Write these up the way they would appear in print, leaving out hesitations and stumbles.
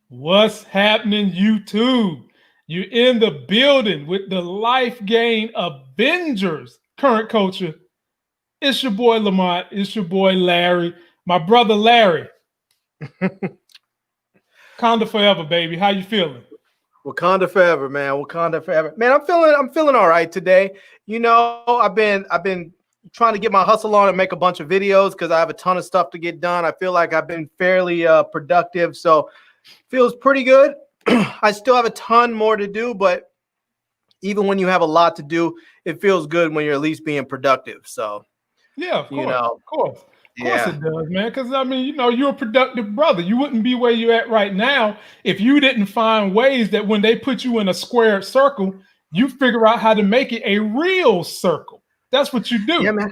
What's happening, YouTube? You're in the building with the Life Gain Avengers current culture. It's your boy Lamont. It's your boy Larry. My brother Larry. Conda forever, baby. How you feeling? Wakanda forever, man. Wakanda forever, man. I'm feeling all right today. You know, I've been trying to get my hustle on and make a bunch of videos because I have a ton of stuff to get done. I feel like I've been fairly productive, so feels pretty good. I still have a ton more to do, but even when you have a lot to do, it feels good when you're at least being productive. So yeah, of course, you know, of course. Of course it does, man. Because I mean, you know, you're a productive brother. You wouldn't be where you're at right now if you didn't find ways that when they put you in a squared circle, you figure out how to make it a real circle. That's what you do. Yeah, man.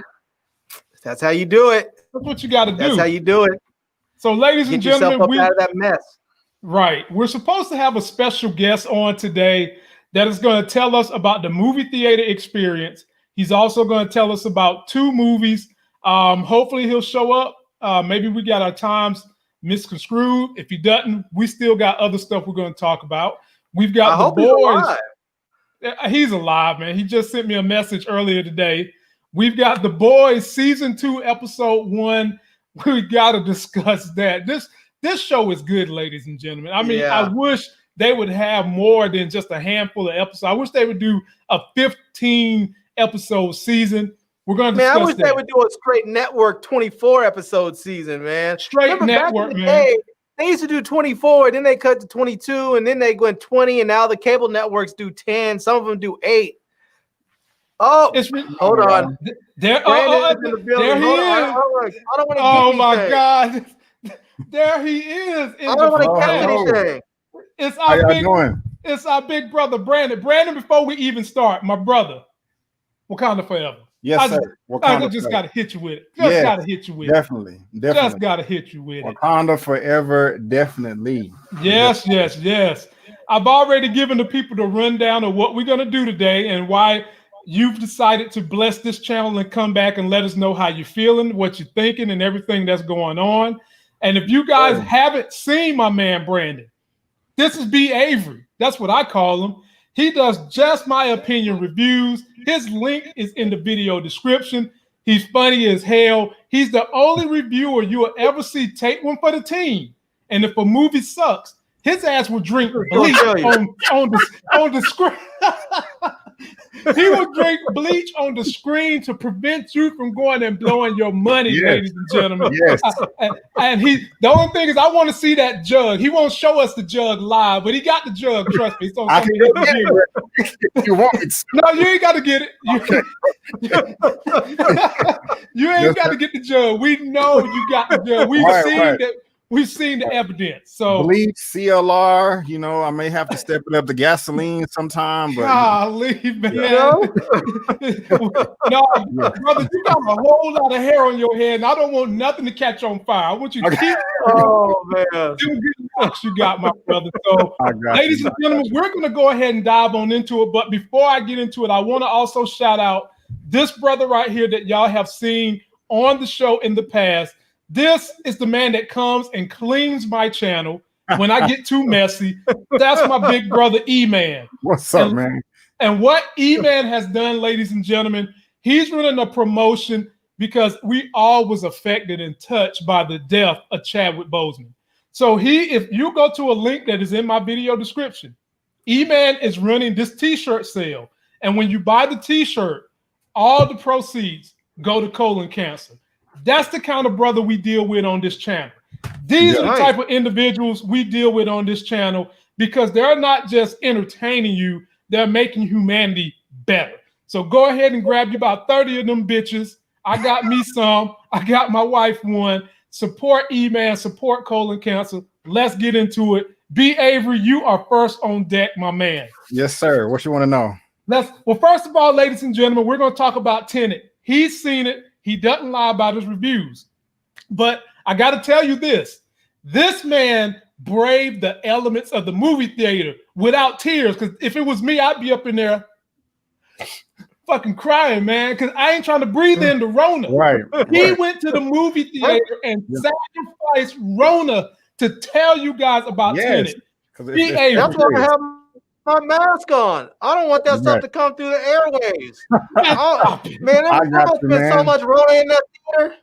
That's how you do it. That's what you got to do. That's how you do it. So, ladies and gentlemen, get yourself up out of that mess. Right. We're supposed to have a special guest on today that is going to tell us about the movie theater experience. He's also going to tell us about 2 movies. Hopefully he'll show up. Maybe we got our times misconstrued. If he doesn't, we still got other stuff we're going to talk about. We've got the boys. He's alive, man. He just sent me a message earlier today. We've got the boys season 2, episode 1. We got to discuss that. This show is good, ladies and gentlemen. I mean, I wish they would have more than just a handful of episodes. I wish they would do a 15 episode season. We're going to discuss I wish they would do a straight network 24 episode season, man. Straight network, man. Day, they used to do 24, then they cut to 22, and then they went 20, and now the cable networks do 10. Some of them do 8. Oh, hold on. There he is. Oh my God. There he is. I don't want to catch anything. It's our big brother, Brandon. Brandon, before we even start, my brother, Wakanda forever. Yes, sir. I just got to hit you with it. Got to hit you with definitely. it. Just got to hit you with it. Wakanda forever, definitely. Yes. I've already given the people the rundown of what we're going to do today and why you've decided to bless this channel and come back and let us know how you're feeling, what you're thinking, and everything that's going on. And if you guys haven't seen my man Brandon, this is B. Avery. That's what I call him. He does just my opinion reviews. His link is in the video description. He's funny as hell. He's the only reviewer you will ever see take one for the team. And if a movie sucks, his ass will drink bleach on the screen. He will drink bleach on the screen to prevent you from going and blowing your money, ladies and gentlemen. Yes. And the only thing is, I want to see that jug. He won't show us the jug live, but he got the jug. Trust me. I can get it. You want it? No, you ain't got to get it. You ain't got to get the jug. We know you got the jug. We've seen the evidence. So bleach, CLR, you know, I may have to step it up the gasoline sometime, but golly, man. No, brother, you got a whole lot of hair on your head, and I don't want nothing to catch on fire. I want you to keep man. You got, my brother. So, ladies and gentlemen, we're going to go ahead and dive on into it. But before I get into it, I want to also shout out this brother right here that y'all have seen on the show in the past. This is the man that comes and cleans my channel when I get too messy. That's my big brother, E-Man. What's up, man? And what E-Man has done, ladies and gentlemen, he's running a promotion because we all was affected and touched by the death of Chadwick Boseman. So if you go to a link that is in my video description, E-Man is running this t-shirt sale. And when you buy the t-shirt, all the proceeds go to colon cancer. That's the kind of brother we deal with on this channel. These are the type of individuals we deal with on this channel because they're not just entertaining you, they're making humanity better. So go ahead and grab you about 30 of them bitches. I got me some. I got my wife one. Support E-Man, support colon cancer. Let's get into it. B. Avery, you are first on deck, my man. Yes, sir. What you want to know? Well, first of all, ladies and gentlemen, we're going to talk about Tenet. He's seen it. He doesn't lie about his reviews. But I got to tell you this. This man braved the elements of the movie theater without tears. Because if it was me, I'd be up in there fucking crying, man. Because I ain't trying to breathe in the Rona. He went to the movie theater and sacrificed Rona to tell you guys about Tenet. because That's why I have my mask on. I don't want that stuff to come through the airwaves. Man, I got you, been so man. much rolling in that theater.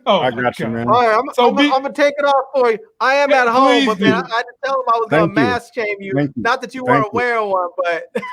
Oh, I got you, man. All right, I'm gonna take it off for you. I am at home, but man, I had to tell him I was gonna mask shame you. Not that you weren't wearing one, but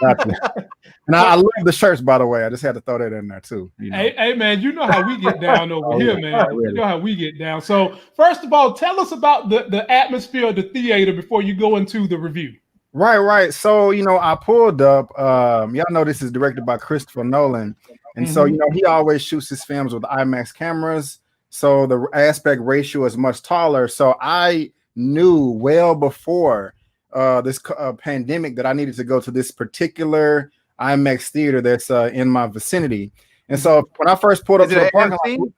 gotcha. And I love the shirts, by the way. I just had to throw that in there too. You know? Hey, man, you know how we get down over here, man. Really. You know how we get down. So, first of all, tell us about the atmosphere of the theater before you go into the review. Right. So, I pulled up. Y'all know this is directed by Christopher Nolan. And so, he always shoots his films with IMAX cameras. So the aspect ratio is much taller. So I knew well before this pandemic that I needed to go to this particular IMAX theater that's in my vicinity. And so when I first pulled up to the parking lot,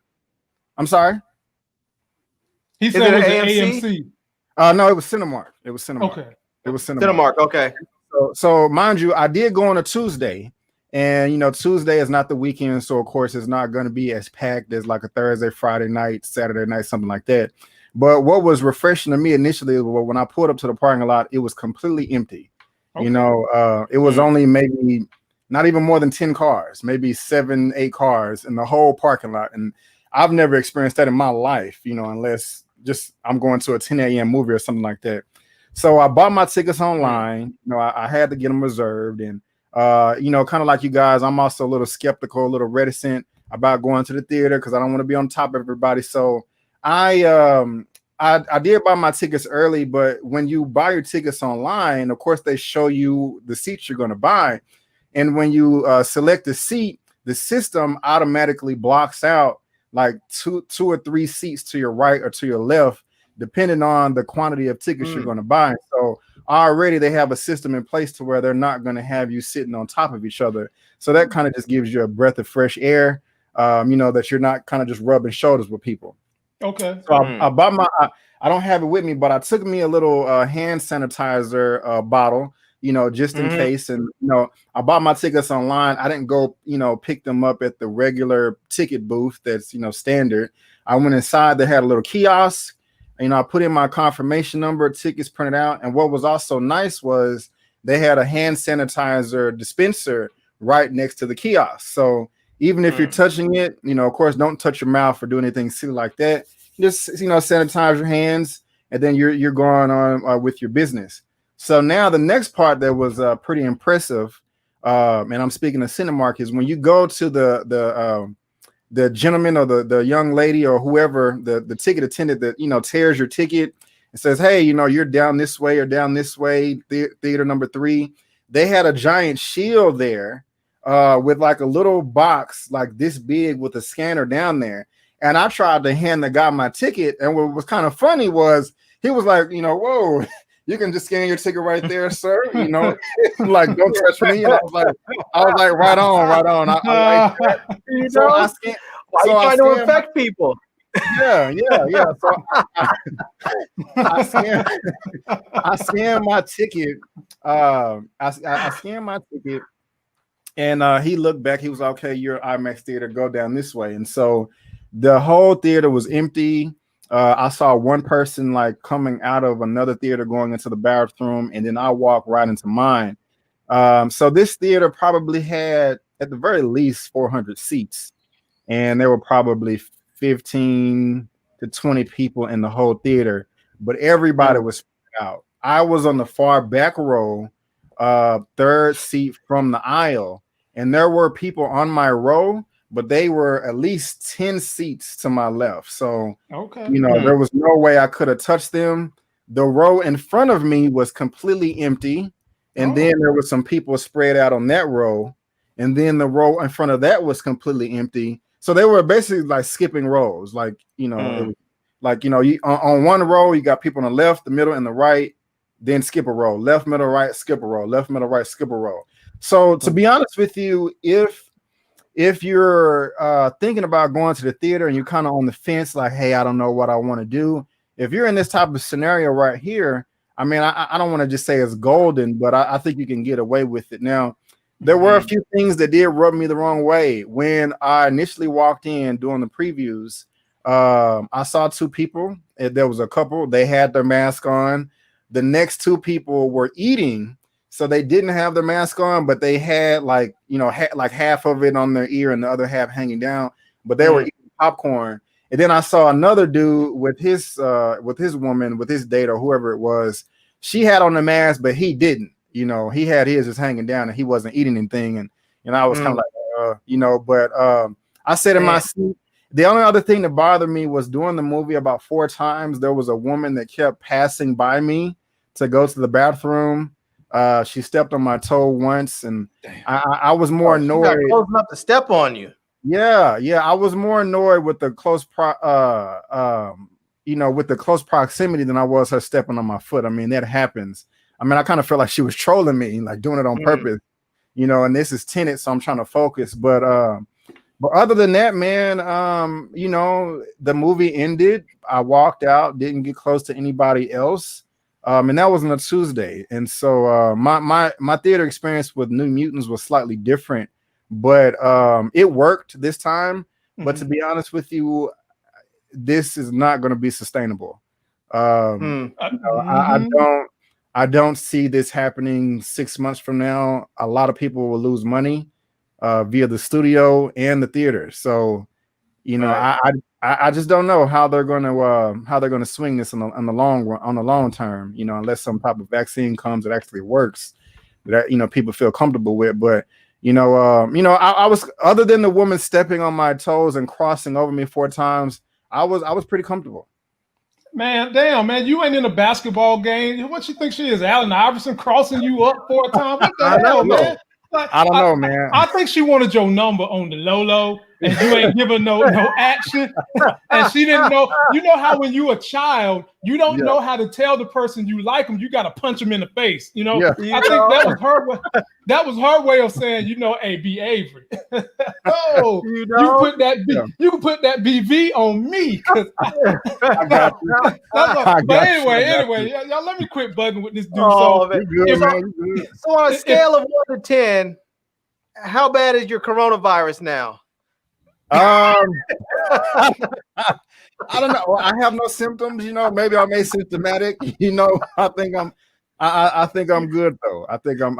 I'm sorry? He said it was an AMC? No, it was Cinemark. It was Cinemark. Okay. It was Cinemark. Okay. So mind you, I did go on a Tuesday. And Tuesday is not the weekend, so of course it's not going to be as packed as like a Thursday, Friday night, Saturday night, something like that. But what was refreshing to me initially was when I pulled up to the parking lot, it was completely empty. Okay. It was only maybe not even more than 10 cars, maybe 7, 8 cars in the whole parking lot. And I've never experienced that in my life, unless just I'm going to a 10 a.m. movie or something like that. So I bought my tickets online. I had to get them reserved, and kind of like you guys, I'm also a little skeptical, a little reticent about going to the theater because I don't want to be on top of everybody. So I did buy my tickets early, but when you buy your tickets online, of course, they show you the seats you're going to buy. And when you select the seat, the system automatically blocks out like two or three seats to your right or to your left, depending on the quantity of tickets you're going to buy. So already they have a system in place to where they're not going to have you sitting on top of each other. So that kind of just gives you a breath of fresh air, that you're not kind of just rubbing shoulders with people. Okay. So I bought I don't have it with me, but I took me a little hand sanitizer bottle, just in case. And, I bought my tickets online. I didn't go, pick them up at the regular ticket booth that's, standard. I went inside. They had a little kiosk. I put in my confirmation number, tickets printed out. And what was also nice was they had a hand sanitizer dispenser right next to the kiosk. So even if you're touching it, of course, don't touch your mouth or do anything silly like that. Just, sanitize your hands, and then you're going on with your business. So now the next part that was pretty impressive, and I'm speaking of Cinemark, is when you go to the gentleman or the young lady or whoever, the ticket attendant that, tears your ticket and says, hey, you're down this way or down this way, theater number 3. They had a giant shield there with like a little box like this big with a scanner down there. And I tried to hand the guy my ticket. And what was kind of funny was he was like, whoa, you can just scan your ticket right there, sir. Like, don't touch me. And I was like, right on. I like that. So I scanned. Why are you trying to infect people? Yeah. So I scanned my ticket. I scanned my ticket, and he looked back. He was like, okay, you're IMAX theater. Go down this way. And so the whole theater was empty. I saw one person like coming out of another theater going into the bathroom, and then I walked right into mine. So this theater probably had at the very least 400 seats, and there were probably 15 to 20 people in the whole theater, but everybody was spread out. I was on the far back row, third seat from the aisle, and there were people on my row, but they were at least 10 seats to my left. So, there was no way I could have touched them. The row in front of me was completely empty. And then there was some people spread out on that row. And then the row in front of that was completely empty. So they were basically like skipping rows. Like, it was like, on one row, you got people on the left, the middle, and the right, then skip a row. Left, middle, right, skip a row. Left, middle, right, skip a row. So to be honest with you, if you're thinking about going to the theater and you're kind of on the fence, like, hey, I don't know what I want to do. If you're in this type of scenario right here, I mean, I don't want to just say it's golden, but I think you can get away with it. Now, there were a few things that did rub me the wrong way. When I initially walked in doing the previews, I saw two people. There was a couple. They had their mask on. The next two people were eating, so they didn't have their mask on, but they had like like half of it on their ear and the other half hanging down. But they were eating popcorn. And then I saw another dude with his woman, with his date or whoever it was. She had on the mask, but he didn't. He had his just hanging down, and he wasn't eating anything. And I was kind of like, but I said in my seat. The only other thing that bothered me was during the movie about 4 times there was a woman that kept passing by me to go to the bathroom. She stepped on my toe once, and I was more annoyed. She got close enough to step on you. Yeah, I was more annoyed with the close with the close proximity than I was her stepping on my foot. I mean, that happens. I mean, I kind of felt like she was trolling me, like doing it on purpose. And this is Tenet, so I'm trying to focus. But other than that, man, the movie ended. I walked out, didn't get close to anybody else. And that was on a Tuesday. And so my theater experience with New Mutants was slightly different, but it worked this time. But to be honest with you, this is not going to be sustainable. I don't see this happening 6 months from now. A lot of people will lose money via the studio and the theater. So, I just don't know how they're going to swing this on the long term. Unless some type of vaccine comes that actually works, that people feel comfortable with. But I was, other than the woman stepping on my toes and crossing over me 4 times, I was pretty comfortable. Man, damn, man, you ain't in a basketball game. What you think she is, Allen Iverson, crossing you up 4 times? What the hell, man? Like, I don't know, man. I think she wanted your number on the low, and you ain't giving no action. And she didn't know. You know how when you a child, you don't know how to tell the person you like them. You got to punch them in the face. I think that was her way. That was her way of saying, hey, B. Avery. You put that B. You can put that BV on me. But anyway, y'all let me quit bugging with this dude. So on a scale of 1 to 10, how bad is your coronavirus now? I don't know. I have no symptoms. Maybe I'm asymptomatic. I think I'm good though. I think I'm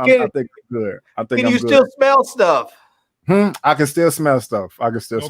good. Can you still smell stuff? I can still smell stuff. Smell stuff.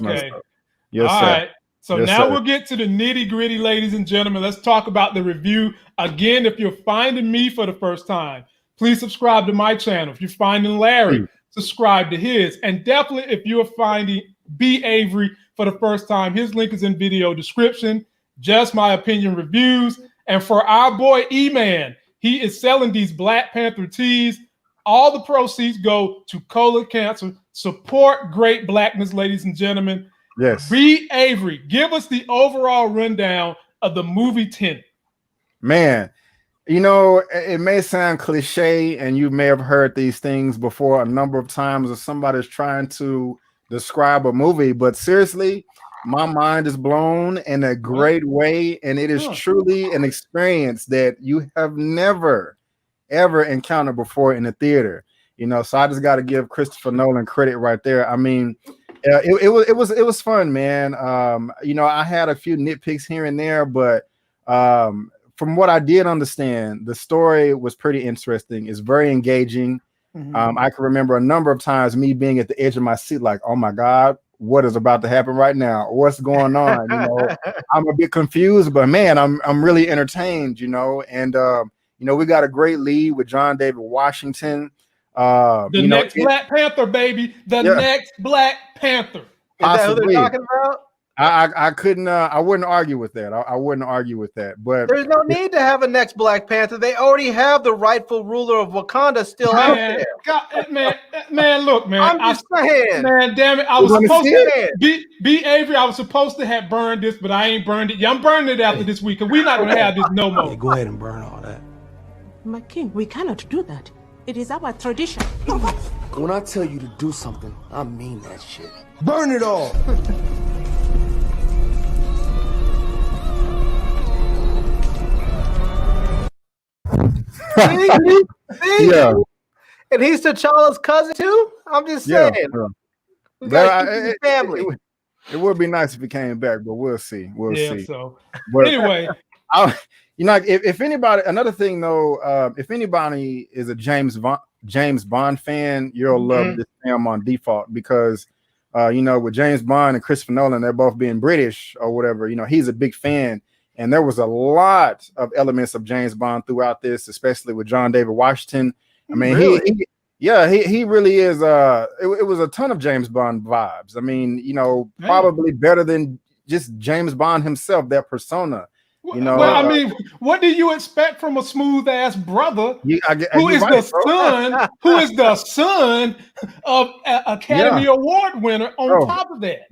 Yes, all sir. right. So yes, now sir. We'll get to the nitty gritty, ladies and gentlemen. Let's talk about the review. Again, if you're finding me for the first time, please subscribe to my channel. If you're finding Larry, subscribe to his. And definitely if you're finding B. Avery for the first time, his link is in video description. Just My Opinion Reviews. And for our boy E-Man, he is selling these Black Panther tees. All the proceeds go to colon cancer. Support great blackness, ladies and gentlemen. Yes. B. Avery, give us the overall rundown of the movie Tenet. Man, it may sound cliche, and you may have heard these things before a number of times if somebody's trying to describe a movie, but seriously, my mind is blown in a great way, and it is truly an experience that you have never, ever encountered before in the theater. So I just got to give Christopher Nolan credit right there. I mean, it was fun, man. I had a few nitpicks here and there, but from what I did understand, the story was pretty interesting. It's very engaging. I can remember a number of times me being at the edge of my seat, like, oh my God, what is about to happen right now? What's going on? I'm a bit confused, but man, I'm really entertained, and we got a great lead with John David Washington. The next Black Panther, baby. The next Black Panther. Is that who they're talking about? I couldn't. I wouldn't argue with that. I wouldn't argue with that. But there's no need to have a next Black Panther. They already have the rightful ruler of Wakanda still out there. God, man, look, man. I'm just saying. Man, damn it. I was supposed to be Avery. I was supposed to have burned this, but I ain't burned it. Yeah, I'm burning it after this week, and we're not gonna have this no more. Hey, go ahead and burn all that. My king, we cannot do that. It is our tradition. When I tell you to do something, I mean that shit. Burn it all. See? Yeah. And he's T'Challa's cousin too? I'm just saying. Yeah. We gotta keep his family. It would be nice if he came back, but we'll see. We'll see. So But anyway, if anybody, another thing though, if anybody is a James Bond fan, you'll love this film on default because, with James Bond and Christopher Nolan, they're both being British or whatever. He's a big fan, and there was a lot of elements of James Bond throughout this, especially with John David Washington. I mean, Really? he really is. It was a ton of James Bond vibes. I mean, probably better than just James Bond himself, that persona. Well, I mean, what do you expect from a smooth ass brother who is the son of an Academy Award winner on top of that?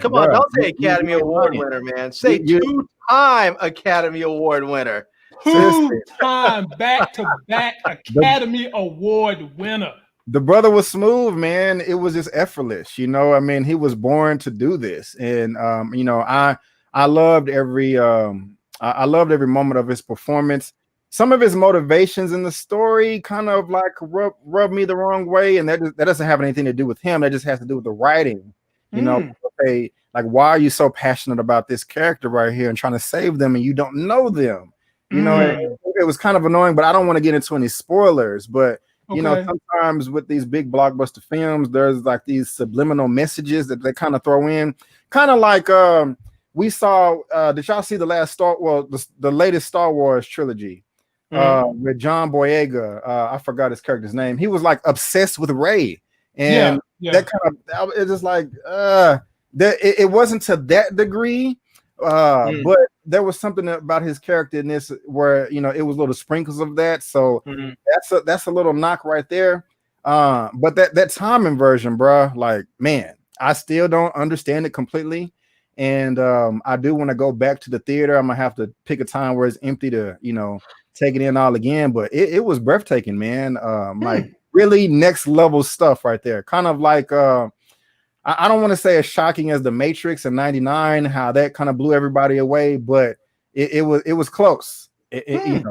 Come on, don't say Academy Award winner, man. Say two-time Academy Award winner. Two-time back-to-back Academy Award winner. The brother was smooth, man. It was just effortless. I mean, he was born to do this, and I loved every moment of his performance. Some of his motivations in the story kind of like rub me the wrong way, and that doesn't have anything to do with him. That just has to do with the writing. Okay, like, why are you so passionate about this character right here and trying to save them, and you don't know them? It was kind of annoying, but I don't want to get into any spoilers. But sometimes with these big blockbuster films, there's like these subliminal messages that they kind of throw in, kind of like we saw. Did y'all see the latest Star Wars trilogy with John Boyega? I forgot his character's name. He was like obsessed with Rey, and that kind of it's just like it wasn't to that degree. But there was something about his character in this where it was little sprinkles of that. So that's a little knock right there. But that time inversion, bro, like, man, I still don't understand it completely. And I do want to go back to the theater. I'm gonna have to pick a time where it's empty to take it in all again. But it was breathtaking, man. Like really next level stuff right there. Kind of like I don't want to say as shocking as The Matrix in '99, how that kind of blew everybody away, but it was close. It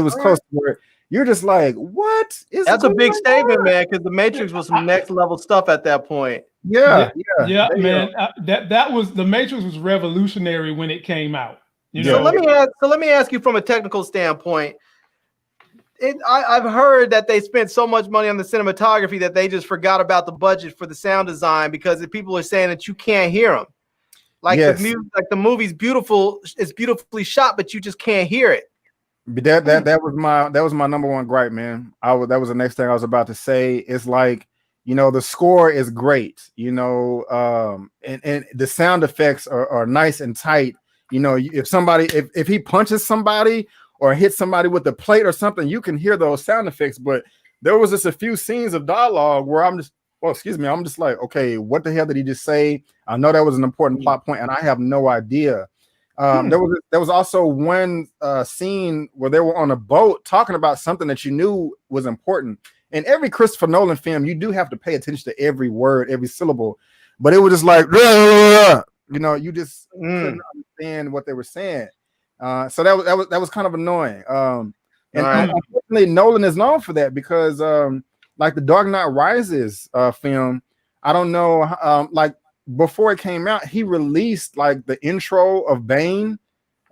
was close to where you're just like, what is that's a big statement, man, because The Matrix was some next level stuff at that point. Yeah, man. That was The Matrix was revolutionary when it came out. So let me ask you from a technical standpoint. I've heard that they spent so much money on the cinematography that they just forgot about the budget for the sound design because people are saying that you can't hear them. Like the movie's beautiful, it's beautifully shot, but you just can't hear it. That was my number one gripe, man. That was the next thing I was about to say. It's like, the score is great, and the sound effects are nice and tight. If he punches somebody or hit somebody with a plate or something, you can hear those sound effects. But there was just a few scenes of dialogue where I'm just like, okay, what the hell did he just say? I know that was an important plot point, and I have no idea. There was also one scene where they were on a boat talking about something that you knew was important. In every Christopher Nolan film, you do have to pay attention to every word, every syllable. But it was just like, you just couldn't understand what they were saying. So that was kind of annoying. Unfortunately, Nolan is known for that because, like the Dark Knight Rises film, I don't know, like before it came out, he released like the intro of Bane,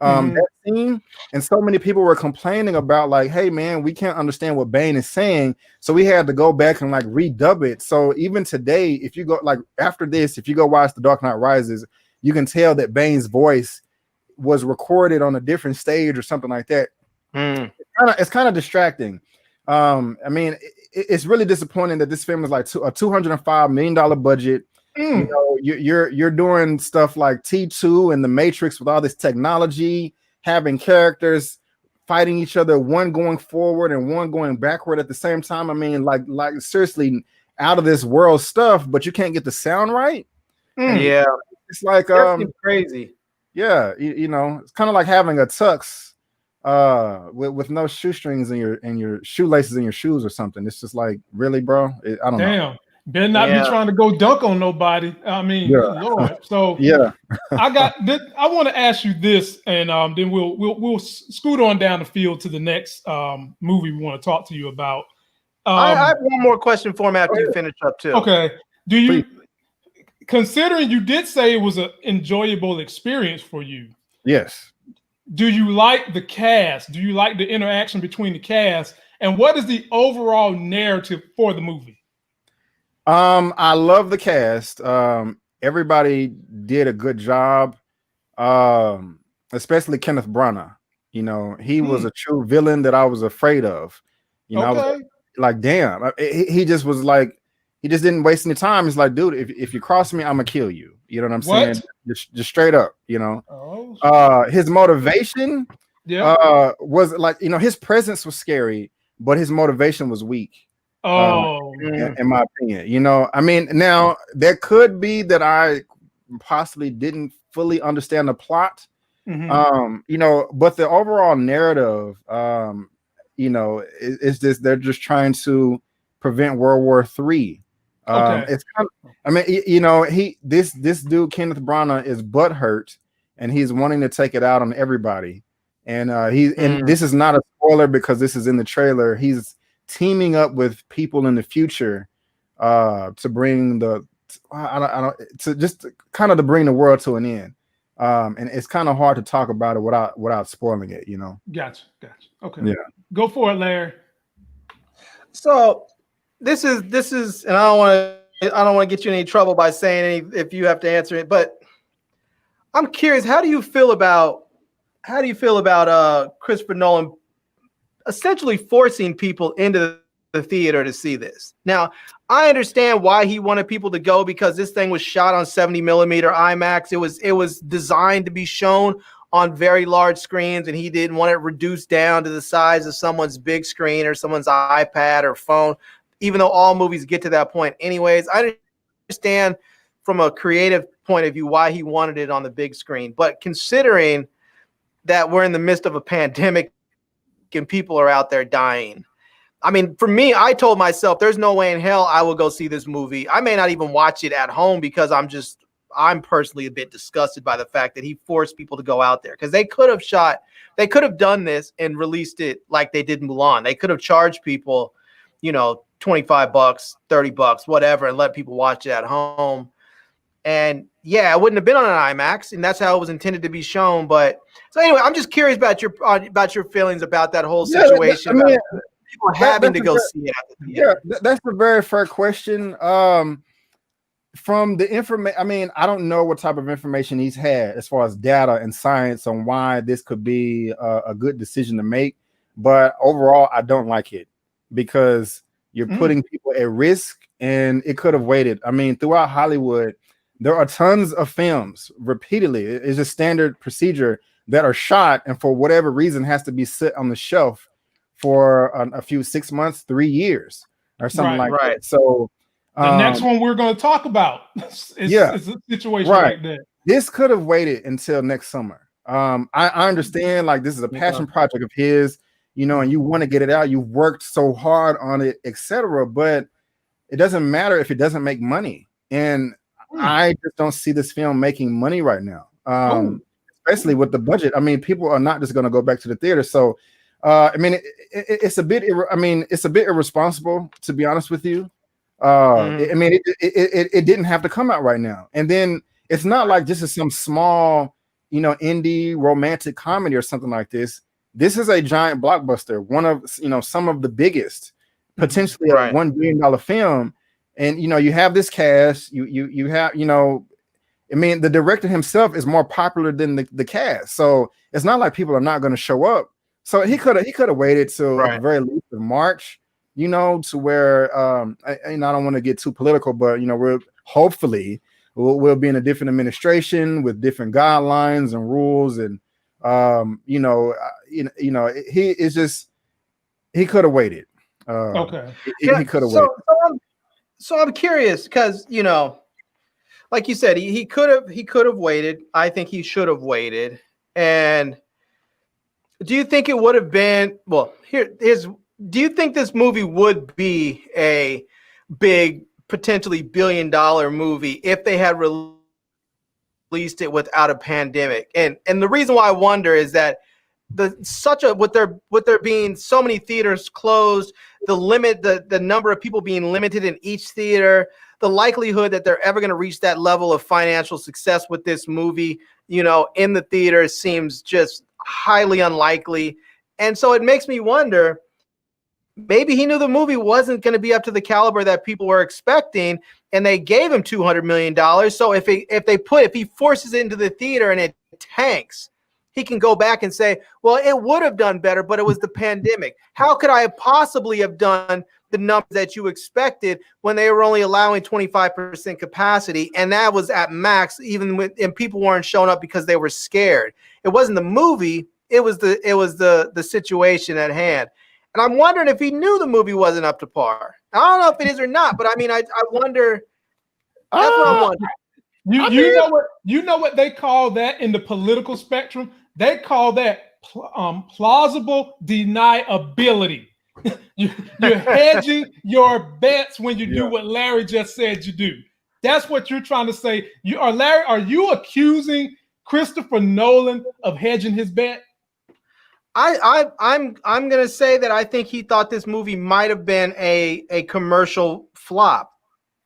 that scene, and so many people were complaining about like, hey man, we can't understand what Bane is saying, so we had to go back and like redub it. So even today, if you go like after this, if you go watch the Dark Knight Rises, you can tell that Bane's voice was recorded on a different stage or something like that. It's kind of distracting. I mean, it's really disappointing that this film is like a $205 million budget. You're doing stuff like T2 and The Matrix with all this technology, having characters fighting each other, one going forward and one going backward at the same time. I mean, like seriously out of this world stuff, but you can't get the sound right. Yeah, it's like crazy. Yeah, it's kind of like having a tux with no shoestrings in your shoelaces in your shoes or something. It's just like, really, bro? I don't know. Damn, better not be trying to go dunk on nobody. I mean, Lord. So I want to ask you this, and then we'll scoot on down the field to the next movie we want to talk to you about. I have one more question for him after you finish up too. Okay. Do you? considering you did say it was an enjoyable experience for you, Yes. do you like the cast? Do you like the interaction between the cast? And what is the overall narrative for the movie? I love the cast. Everybody did a good job. Especially Kenneth Branagh. You know, he was a true villain that I was afraid of. You know, I was like, damn. He just was like, he just didn't waste any time. He's like, dude, if you cross me, I'm gonna kill you. You know what I'm saying? Just straight up. You know, his motivation, was like, you know, his presence was scary, but his motivation was weak. In my opinion, you know, I mean, now there could be that I possibly didn't fully understand the plot. You know, but the overall narrative, you know, is just they're just trying to prevent World War III. It's kind of, I mean, you know, this dude Kenneth Branagh is butthurt, and he's wanting to take it out on everybody. And and this is not a spoiler because this is in the trailer. He's teaming up with people in the future to bring the to just kind of to bring the world to an end. And it's kind of hard to talk about it without spoiling it, you know. Gotcha. Okay. Yeah. Go for it, Larry. So this is, and I don't want to get you in any trouble by saying if you have to answer it, but I'm curious, how do you feel about Christopher Nolan essentially forcing people into the theater to see this? Now, I understand why he wanted people to go, because this thing was shot on 70 millimeter IMAX. It was designed to be shown on very large screens, and he didn't want it reduced down to the size of someone's big screen or someone's iPad or phone, even though all movies get to that point anyways. I understand from a creative point of view why he wanted it on the big screen, but considering that we're in the midst of a pandemic and people are out there dying, I mean, for me, I told myself there's no way in hell I will go see this movie. I may not even watch it at home because I'm personally a bit disgusted by the fact that he forced people to go out there, because they could have done this and released it like they did Mulan. They could have charged people, you know, $25, $30, whatever, and let people watch it at home. And yeah, it wouldn't have been on an IMAX, and that's how it was intended to be shown. But so anyway, I'm just curious about your feelings about that whole situation. Yeah, people having to go see it at the theater. Yeah, that's a very fair question. From the information, I mean, I don't know what type of information he's had as far as data and science on why this could be a good decision to make. But overall, I don't like it because you're putting people at risk, and it could have waited. I mean, throughout Hollywood, there are tons of films repeatedly. It's a standard procedure that are shot, and for whatever reason has to be sit on the shelf for a few 6 months, 3 years, or something like that. So the next one we're going to talk about is a situation like that. This could have waited until next summer. I understand, like, this is a passion project of his, you know, and you want to get it out. You've worked so hard on it, etc. But it doesn't matter if it doesn't make money. And I just don't see this film making money right now, especially with the budget. I mean, people are not just going to go back to the theater. So, I mean, it's a bit. It's a bit irresponsible, to be honest with you. I mean, it didn't have to come out right now. And then it's not like this is some small, you know, indie romantic comedy or something like this. This is a giant blockbuster, one of, you know, some of the biggest, potentially a $1 billion film. And, you know, you have this cast, you have, you know, I mean, the director himself is more popular than the cast. So it's not like people are not going to show up. So he could have waited till at the very least of March, you know, to where I don't want to get too political, but, you know, we'll be in a different administration with different guidelines and rules, and he could have waited. He could have waited. So I'm curious because, you know, like you said, he could have waited. I think he should have waited. And do you think it would have been, well, do you think this movie would be a big, potentially $1 billion movie if they had released it without a pandemic? And the reason why I wonder is that with there being so many theaters closed, the number of people being limited in each theater, the likelihood that they're ever going to reach that level of financial success with this movie, in the theater seems just highly unlikely. And so it makes me wonder, maybe he knew the movie wasn't going to be up to the caliber that people were expecting, and they gave him $200 million. So if he forces it into the theater and it tanks, he can go back and say, well, it would have done better, but it was the pandemic. How could I possibly have done the numbers that you expected when they were only allowing 25% capacity? And that was at max, and people weren't showing up because they were scared. It wasn't the movie. It was the situation at hand. And I'm wondering if he knew the movie wasn't up to par. I don't know if it is or not, but I mean, I wonder. That's what I'm wondering. You know what they call that in the political spectrum? They call that plausible deniability. You're hedging your bets when you do what Larry just said you do. That's what you're trying to say. Larry, are you accusing Christopher Nolan of hedging his bet? I'm gonna say that I think he thought this movie might have been a commercial flop,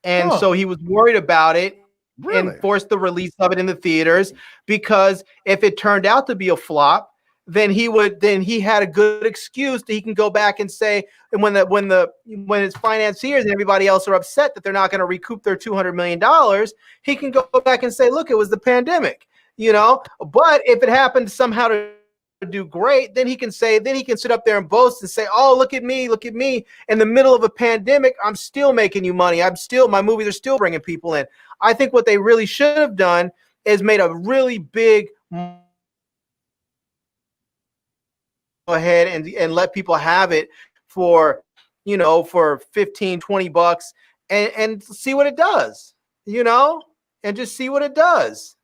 and so he was worried about it. Really? And forced the release of it in the theaters, because if it turned out to be a flop, then he had a good excuse that he can go back and say, and when his financiers and everybody else are upset that they're not going to recoup their $200 million, he can go back and say, look, it was the pandemic, But if it happened somehow to do great, then he can sit up there and boast and say, oh, look at me, in the middle of a pandemic, I'm still making you money, my movies are still bringing people in. I think what they really should have done is made a really big ahead and let people have it for 15, 20 bucks and see what it does, and just see what it does.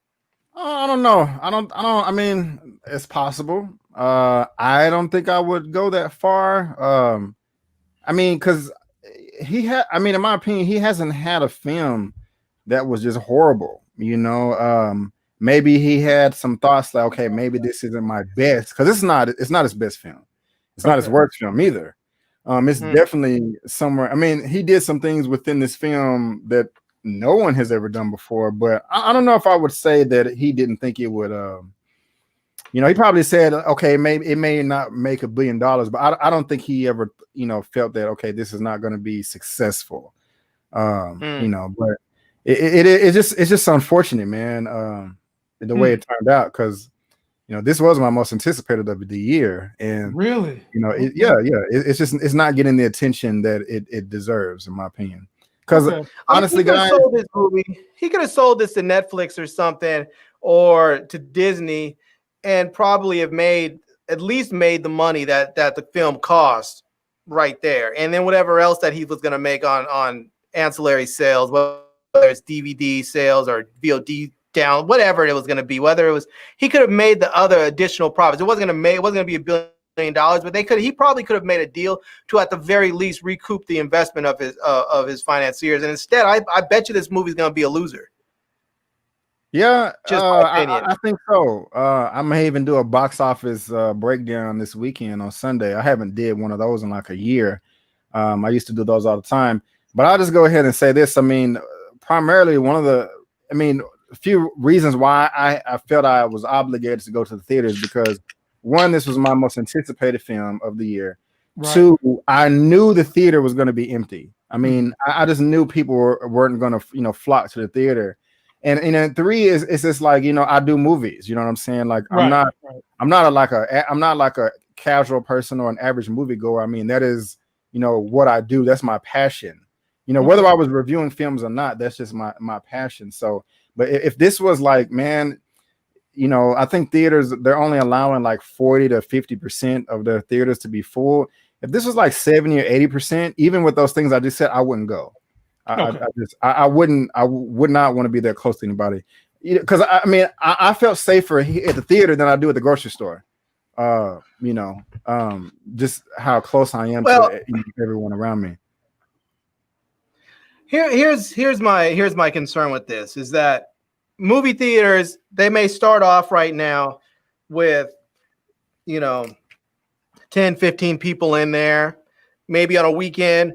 I don't know. I mean, it's possible. I don't think I would go that far. I mean, because in my opinion, he hasn't had a film that was just horrible. Maybe he had some thoughts like, okay, maybe this isn't my best, because it's not his best film. It's not his worst film either. It's definitely somewhere. I mean, he did some things within this film that no one has ever done before, but I don't know if I would say that he didn't think it would. He probably said, okay, maybe it may not make $1 billion, but I don't think he ever, felt that, okay, this is not going to be successful. But it's just unfortunate, man. The way it turned out, because this was my most anticipated of the year, and really, it's not getting the attention that it deserves, in my opinion. Because honestly, guys, he could have sold this to Netflix or something, or to Disney, and probably have at least made the money that the film cost right there, and then whatever else that he was going to make on ancillary sales, whether it's DVD sales or VOD down, whatever it was going to be, he could have made the other additional profits. It wasn't going to be $1 billion, but he probably could have made a deal to, at the very least, recoup the investment of his financiers. And instead, I bet you this movie's going to be a loser. Yeah, I think so. I may even do a box office breakdown this weekend on Sunday. I haven't did one of those in like a year. I used to do those all the time, but I'll just go ahead and say this. I mean, primarily a few reasons why I felt I was obligated to go to the theaters, because one, this was my most anticipated film of the year. Right. Two, I knew the theater was going to be empty. I mean, I just knew people weren't going to, flock to the theater. And then three is it's just like, I do movies, you know what I'm saying? Like, I'm not like a casual person or an average moviegoer. I mean, that is, what I do. That's my passion. Whether I was reviewing films or not, that's just my passion. So, but if this was like, man, I think theaters, they're only allowing like 40 to 50% of their theaters to be full. If this was like 70 or 80%, even with those things I just said, I wouldn't go. I would not want to be that close to anybody, because I felt safer at the theater than I do at the grocery store. Just how close I am to everyone around me. Here's my concern with this, is that movie theaters, they may start off right now with you know, 10, 15 people in there, maybe on a weekend,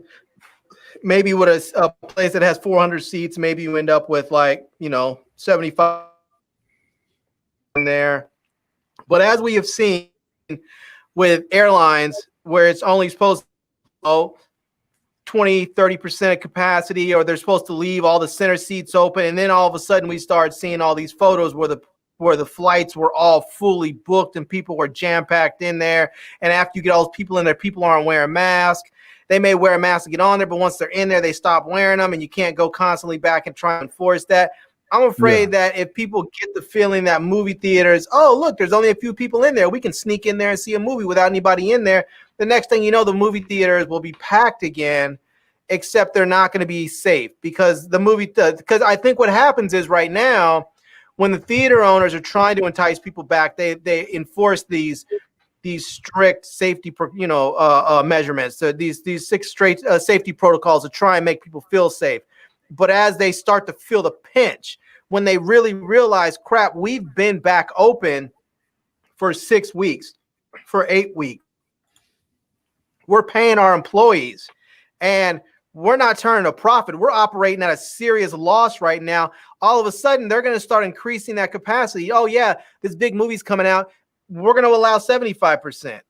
maybe with a place that has 400 seats, maybe you end up with like, 75 in there. But as we have seen with airlines where it's only supposed to go 20, 30% of capacity, or they're supposed to leave all the center seats open. And then all of a sudden we start seeing all these photos where the flights were all fully booked and people were jam-packed in there. And after you get all those people in there, people aren't wearing masks. They may wear a mask to get on there, but once they're in there, they stop wearing them, and you can't go constantly back and try and enforce that. I'm afraid that if people get the feeling that movie theaters, oh, look, there's only a few people in there, we can sneak in there and see a movie without anybody in there. The next thing you know, the movie theaters will be packed again, except they're not going to be safe because because I think what happens is right now, when the theater owners are trying to entice people back, they enforce these strict safety, measurements. So these 6 straight safety protocols to try and make people feel safe. But as they start to feel the pinch, when they really realize, crap, we've been back open for 6 weeks, for 8 weeks. We're paying our employees and we're not turning a profit. We're operating at a serious loss right now. All of a sudden, they're going to start increasing that capacity. Oh, yeah, this big movie's coming out. We're going to allow 75%.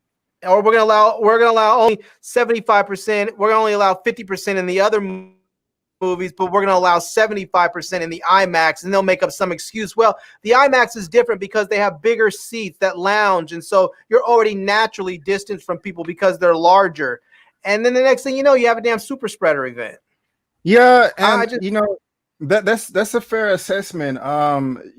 Or we're going to allow only 75%. We're going to only allow 50% in the other movies, but we're going to allow 75% in the IMAX, and they'll make up some excuse. Well, the IMAX is different because they have bigger seats that lounge, and so you're already naturally distanced from people because they're larger. And then the next thing you know, you have a damn super spreader event. Yeah, and that's a fair assessment.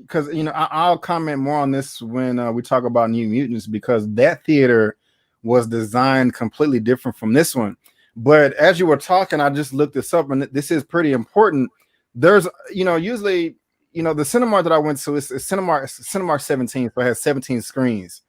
Because I'll comment more on this when we talk about New Mutants, because that theater was designed completely different from this one. But as you were talking, I just looked this up, and this is pretty important. There's, usually, the Cinemark that I went to is Cinemark 17, so it has 17 screens.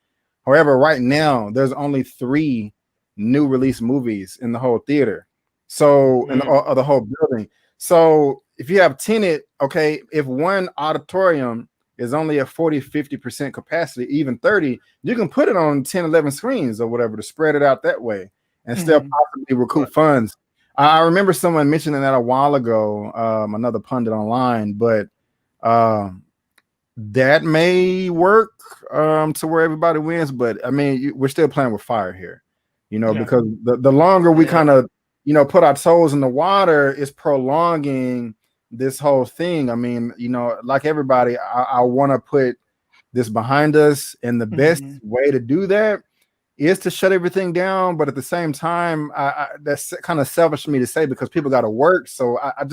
However, right now, there's only 3 new release movies in the whole theater. So, in the whole building. So, if you have Tenet, okay, if one auditorium is only at 40-50% capacity, even 30, you can put it on 10-11 screens or whatever to spread it out that way and still possibly recoup funds. I remember someone mentioning that a while ago, another pundit online, but that may work to where everybody wins. But I mean, we're still playing with fire here, because the longer we kind of, put our toes in the water, is prolonging this whole thing. I mean, like everybody, I want to put this behind us, and the best way to do that is to shut everything down. But at the same time, that's kind of selfish for me to say because people got to work. So I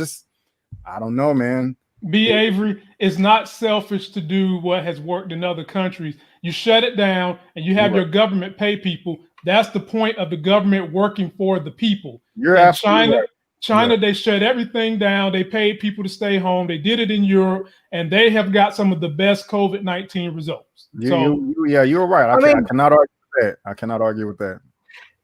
don't know, man. B. Avery, it's not selfish to do what has worked in other countries. You shut it down and you have your government pay people. That's the point of the government working for the people. You're absolutely right. China, they shut everything down. They paid people to stay home. They did it in Europe, and they have got some of the best COVID-19 results. You're right. I cannot argue with that. I cannot argue with that.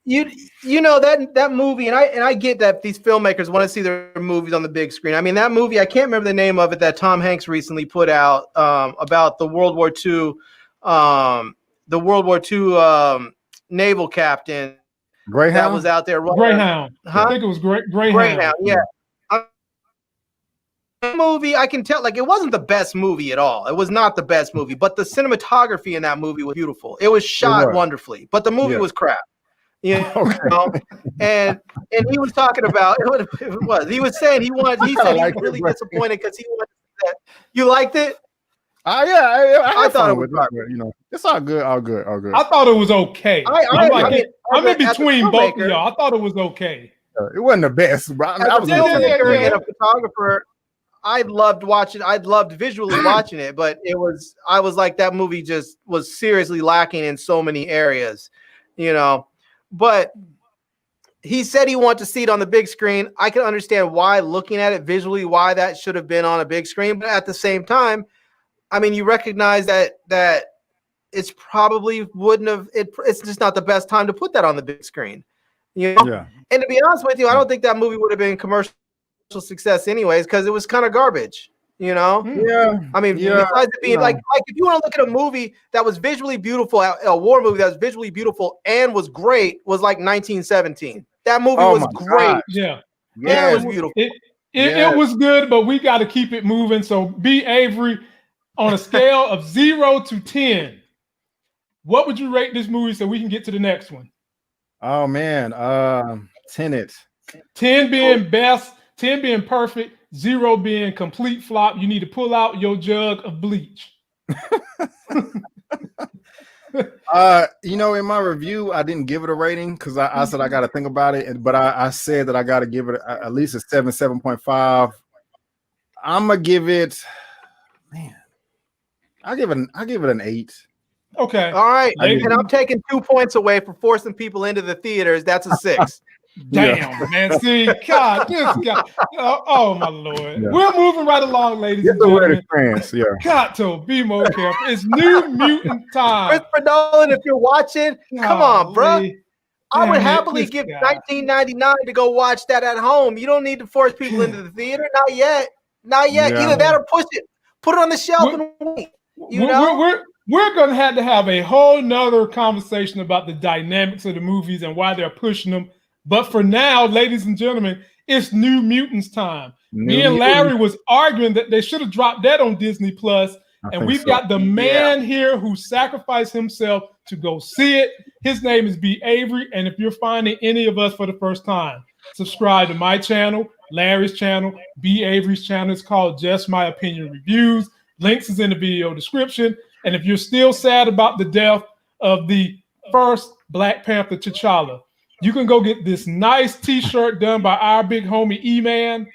That movie, and I get that these filmmakers want to see their movies on the big screen. I mean, that movie, I can't remember the name of it, that Tom Hanks recently put out about the World War II, naval captain. Greyhound? That was out there. Greyhound. Huh? I think it was Greyhound. Yeah. Movie, I can tell, like, it wasn't the best movie at all. It was not the best movie, but the cinematography in that movie was beautiful. It was shot wonderfully, but the movie was crap. And he was talking about he was saying he said he was really disappointed because he wanted that. You liked it? I thought it was it's all good. I thought it was okay. I'm in between both of y'all. I thought it was okay. It wasn't the best, but I was a photographer. I loved watching. I loved visually watching it, but I was like, that movie just was seriously lacking in so many areas, But he said he wanted to see it on the big screen. I can understand why, looking at it visually, why that should have been on a big screen. But at the same time, I mean, you recognize that it's probably wouldn't have. It's just not the best time to put that on the big screen. And to be honest with you, I don't think that movie would have been commercial success anyways, because it was kind of garbage. You know? Yeah. I mean, besides it being like if you want to look at a movie that was visually beautiful, a war movie that was visually beautiful and was great, was like 1917. That movie was great. God. Yeah. It was beautiful. It was good, but we got to keep it moving. So, B. Avery, on a scale of 0 to 10, what would you rate this movie so we can get to the next one? Oh man, Tenet. 10 being best, 10 being perfect, 0 being complete flop. You need to pull out your jug of bleach. In my review, I didn't give it a rating because I said I got to think about it, but I said that I got to give it at least a 7.5. I'm gonna give it, man. I give it an 8. Okay. All right. And I'm taking 2 points away for forcing people into the theaters. That's a 6. Damn, man. See, God, this guy. Oh my Lord. Yeah. We're moving right along, ladies and gentlemen. Got to be more careful. It's New Mutant time. Christopher Nolan, if you're watching, come on, bro. I would happily give $19.99 to go watch that at home. You don't need to force people into the theater. Not yet. Not yet. Yeah. Either that or push it. Put it on the shelf and wait. We're going to have a whole nother conversation about the dynamics of the movies and why they're pushing them. But for now, ladies and gentlemen, it's New Mutants time. Me and Larry was arguing that they should have dropped that on Disney Plus. And we've got the man here who sacrificed himself to go see it. His name is B. Avery. And if you're finding any of us for the first time, subscribe to my channel, Larry's channel, B. Avery's channel. It's called Just My Opinion Reviews. Links is in the video description. And if you're still sad about the death of the first Black Panther, T'Challa, you can go get this nice t-shirt done by our big homie E-Man,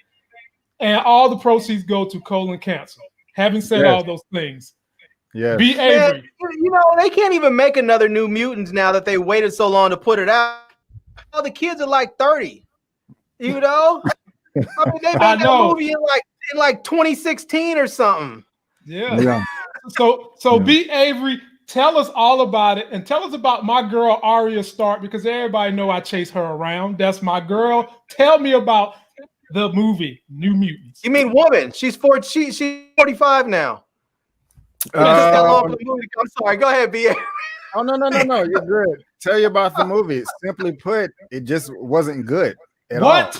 and all the proceeds go to colon cancer. Having said all those things, B. Avery. They can't even make another New Mutants now that they waited so long to put it out. All the kids are like 30. I mean, they made that movie in like 2016 or something. Yeah. So B. Avery, tell us all about it, and tell us about my girl Arya Stark, because everybody know I chase her around. That's my girl. Tell me about the movie New Mutants. You mean woman? She's 45 now. I'm sorry. Go ahead, B. Oh no! You're good. Tell you about the movie. Simply put, it just wasn't good at all.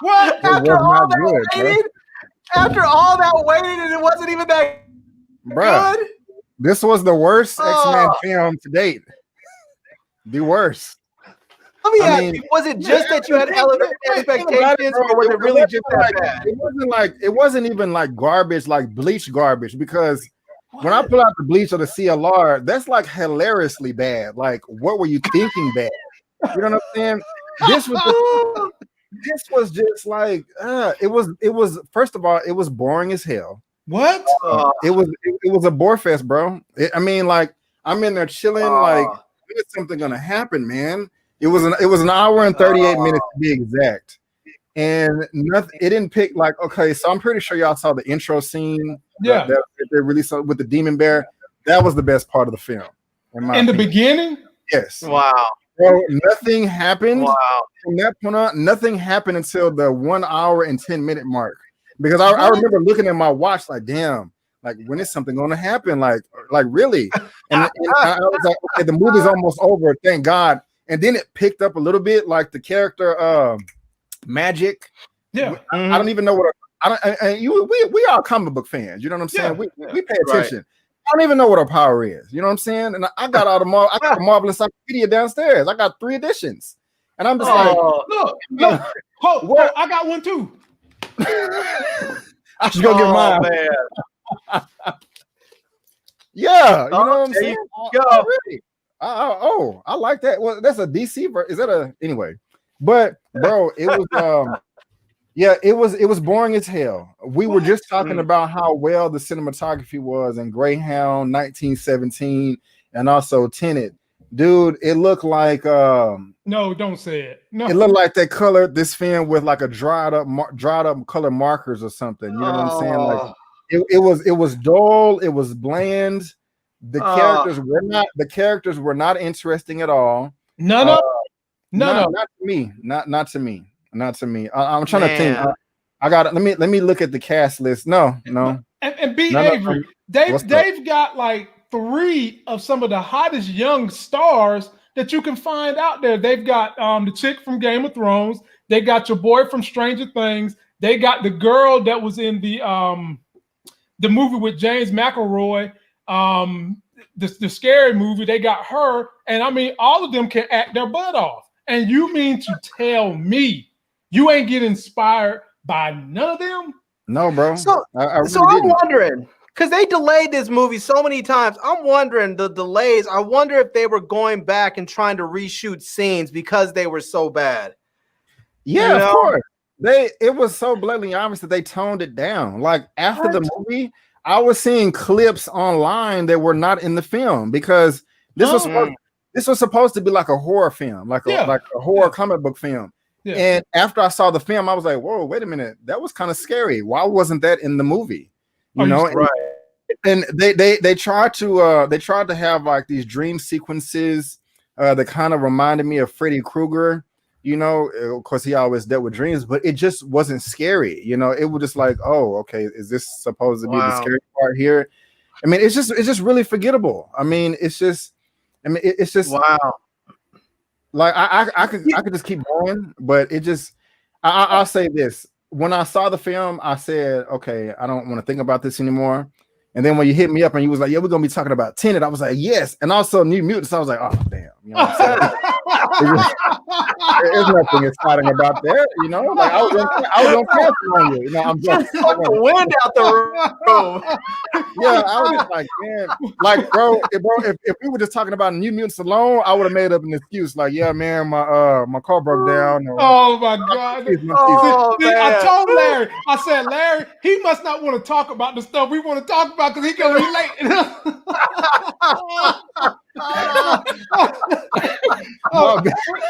What? After all that waited, and it wasn't even that good. This was the worst X-Men film to date. The worst. Let me ask you, was it just that you had elevated expectations, or was it really just that bad? It wasn't even like garbage, like bleach garbage, because when I pull out the bleach or the CLR, that's like hilariously bad. Like, what were you thinking bad? You know what I'm saying? This was just like it was first of all, it was boring as hell. What? It was a bore fest, bro. I'm in there chilling, like, is something gonna happen, man? It was an hour and 38 minutes to be exact, and nothing. It didn't pick like, okay, so I'm pretty sure y'all saw the intro scene. Yeah, that they released with the demon bear. That was the best part of the film. In the beginning, yes. Wow. So nothing happened. Wow. From that point on, nothing happened until the 1 hour and 10 minute mark. Because I remember looking at my watch like, damn, like, when is something going to happen? Like really? And I was like, okay, the movie's almost over. Thank God. And then it picked up a little bit, like the character Magic. Yeah. I don't even know what. We are comic book fans. You know what I'm saying? We pay attention. Right. I don't even know what her power is. You know what I'm saying? And I got the Marvelous Encyclopedia downstairs. I got 3 editions. And I'm just look. I got one too. I should go get mine. Man. Yeah, you know what I'm saying? Really? I like that. Well, that's a DC version. Is that anyway? But bro, it was it was boring as hell. We were just talking about how well the cinematography was in Greyhound 1917 and also Tenet. Dude, it looked like no, don't say it. No, it looked like they colored this film with like a dried up color markers or something. You know what I'm saying? Like it was dull, it was bland. The characters were not interesting at all. Not to me. I'm trying to think. I got it. Let me look at the cast list. No. And B. No, Avery, they've got like 3 of some of the hottest young stars that you can find out there. They've got the chick from Game of Thrones. They got your boy from Stranger Things. They got the girl that was in the movie with James McElroy, the scary movie. They got her, and I mean, all of them can act their butt off. And you mean to tell me you ain't get inspired by none of them? No, bro. So I'm wondering, because they delayed this movie so many times. I'm wondering the delays. I wonder if they were going back and trying to reshoot scenes because they were so bad. Yeah, of course. It was so blatantly obvious that they toned it down. Like after the movie, I was seeing clips online that were not in the film because this was supposed to be like a horror film, like a horror comic book film. Yeah. And after I saw the film, I was like, "Whoa, wait a minute! That was kind of scary. Why wasn't that in the movie?" You know, right? And they tried to have like these dream sequences that kind of reminded me of Freddy Krueger. You know, of course, he always dealt with dreams, but it just wasn't scary. You know, it was just like, "Oh, okay, is this supposed to be the scary part here?" I mean, it's just really forgettable. I mean, it's just wow. Like I could just keep going, but it just I'll say this. When I saw the film, I said, okay, I don't want to think about this anymore. And then when you hit me up and you was like, yeah, we're gonna be talking about Tenet, I was like, yes. And also New Mutants, I was like, oh damn, you know what I'm saying? There's nothing exciting about that, you know. Like I was on cancel on you. You know, I'm just the wind out the room. Yeah, I was just like, man, like bro, if we were just talking about New Mutants alone, I would have made up an excuse, like, yeah, man, my car broke down. Or, oh my god. I told Larry, I said, Larry, he must not want to talk about the stuff we want to talk about because he can relate.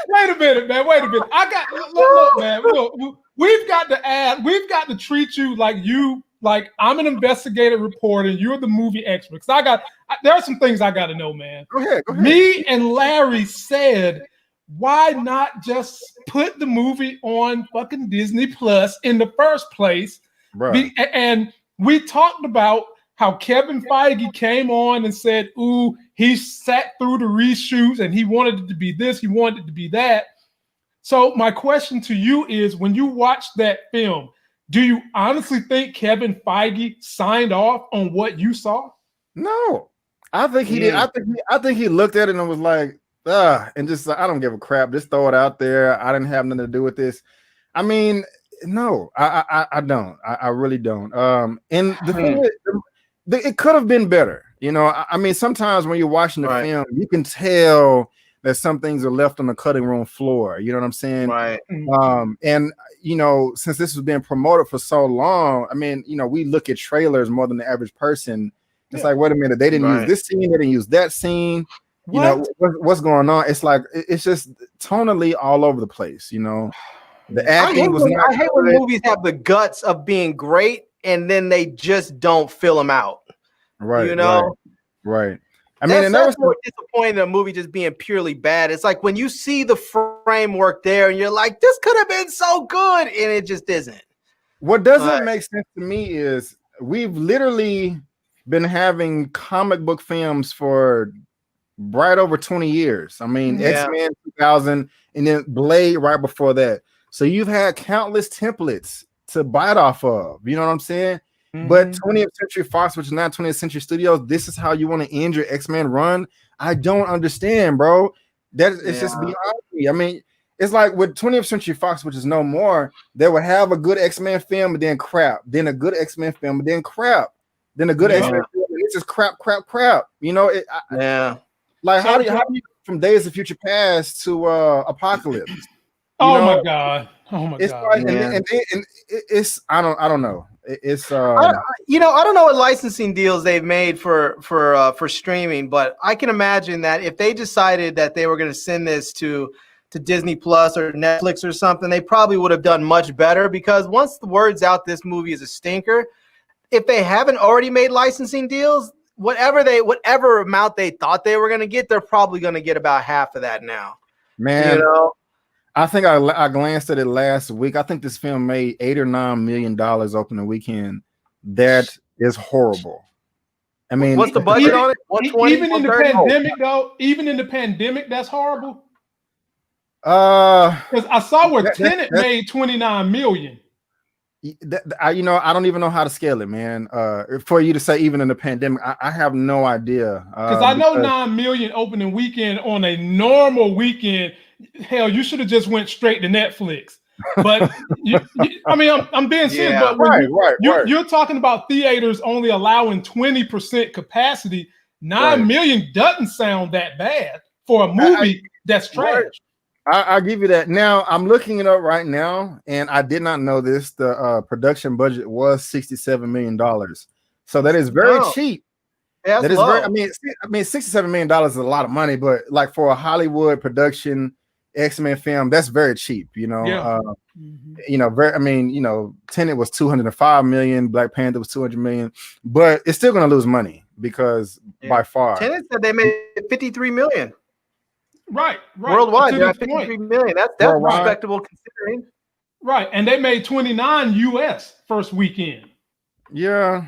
Wait a minute, man. Wait a minute. Look, man. Look, we've got to treat you like I'm an investigative reporter. You're the movie expert. Because there are some things I got to know, man. Go ahead. Me and Larry said, why not just put the movie on fucking Disney Plus in the first place? And we talked about how Kevin Feige came on and said, ooh, he sat through the reshoots and he wanted it to be this, he wanted it to be that. So my question to you is, when you watch that film, do you honestly think Kevin Feige signed off on what you saw? No, I think he did. I think he looked at it and was like, and just like, I don't give a crap. Just throw it out there. I didn't have nothing to do with this. I mean, no, I don't. I really don't. And the thing is, it could have been better. You know, I mean, sometimes when you're watching the film, you can tell that some things are left on the cutting room floor. You know what I'm saying? Right. And you know, since this has been promoted for so long, I mean, you know, we look at trailers more than the average person. It's like, wait a minute, they didn't use this scene, they didn't use that scene. You know, what's going on? It's like it's just tonally all over the place. You know, the acting was. I hate when movies have the guts of being great and then they just don't fill them out. Right. You know. Right. I mean, and that's more disappointing than a movie just being purely bad. It's like when you see the framework there and you're like, this could have been so good, and it just isn't. What doesn't make sense to me is we've literally been having comic book films for right over 20 years. I mean, X-Men 2000 and then Blade right before that. So you've had countless templates to bite off of. You know what I'm saying? But 20th Century Fox, which is now 20th Century Studios, this is how you want to end your X-Men run? I don't understand, bro. It's just beyond me. I mean, it's like with 20th Century Fox, which is no more, they would have a good X-Men film and then crap, then a good X-Men film and then crap, then a good X-Men film and it's just crap. You know, like how do you from Days of Future Past to Apocalypse? My god. It's like, and it's I don't know. It's I don't know what licensing deals they've made for streaming, but I can imagine that if they decided that they were going to send this to Disney Plus or Netflix or something, they probably would have done much better, because once the word's out this movie is a stinker, if they haven't already made licensing deals, whatever amount they thought they were going to get, they're probably going to get about half of that now. Man, you know. I think I glanced at it last week. I think this film made $8 or $9 million opening weekend. That is horrible. I mean, what's the budget on it? 120, even in the 130? pandemic, though. Even in the pandemic, that's horrible. Because Because I saw where Tenet made 29 million. I don't even know how to scale it, man. For you to say even in the pandemic, I have no idea. Because I know 9 million opening weekend on a normal weekend. Hell, you should have just went straight to Netflix. But I mean, I'm being serious. Yeah. But when you're talking about theaters only allowing 20% capacity. 9 million doesn't sound that bad for a movie that's trash. I'll give you that. Now I'm looking it up right now, and I did not know this. The production budget was $67 million, so that is very cheap. Yeah, that is low. I mean, $67 million is a lot of money, but like for a Hollywood production X-Men film, that's very cheap. You know, Tenet was $205 million, Black Panther was $200 million, but it's still going to lose money because by far. Tenet said they made $53 million. Right. Worldwide, they're at 53 million. That's respectable considering. Right, and they made 29 US first weekend. Yeah,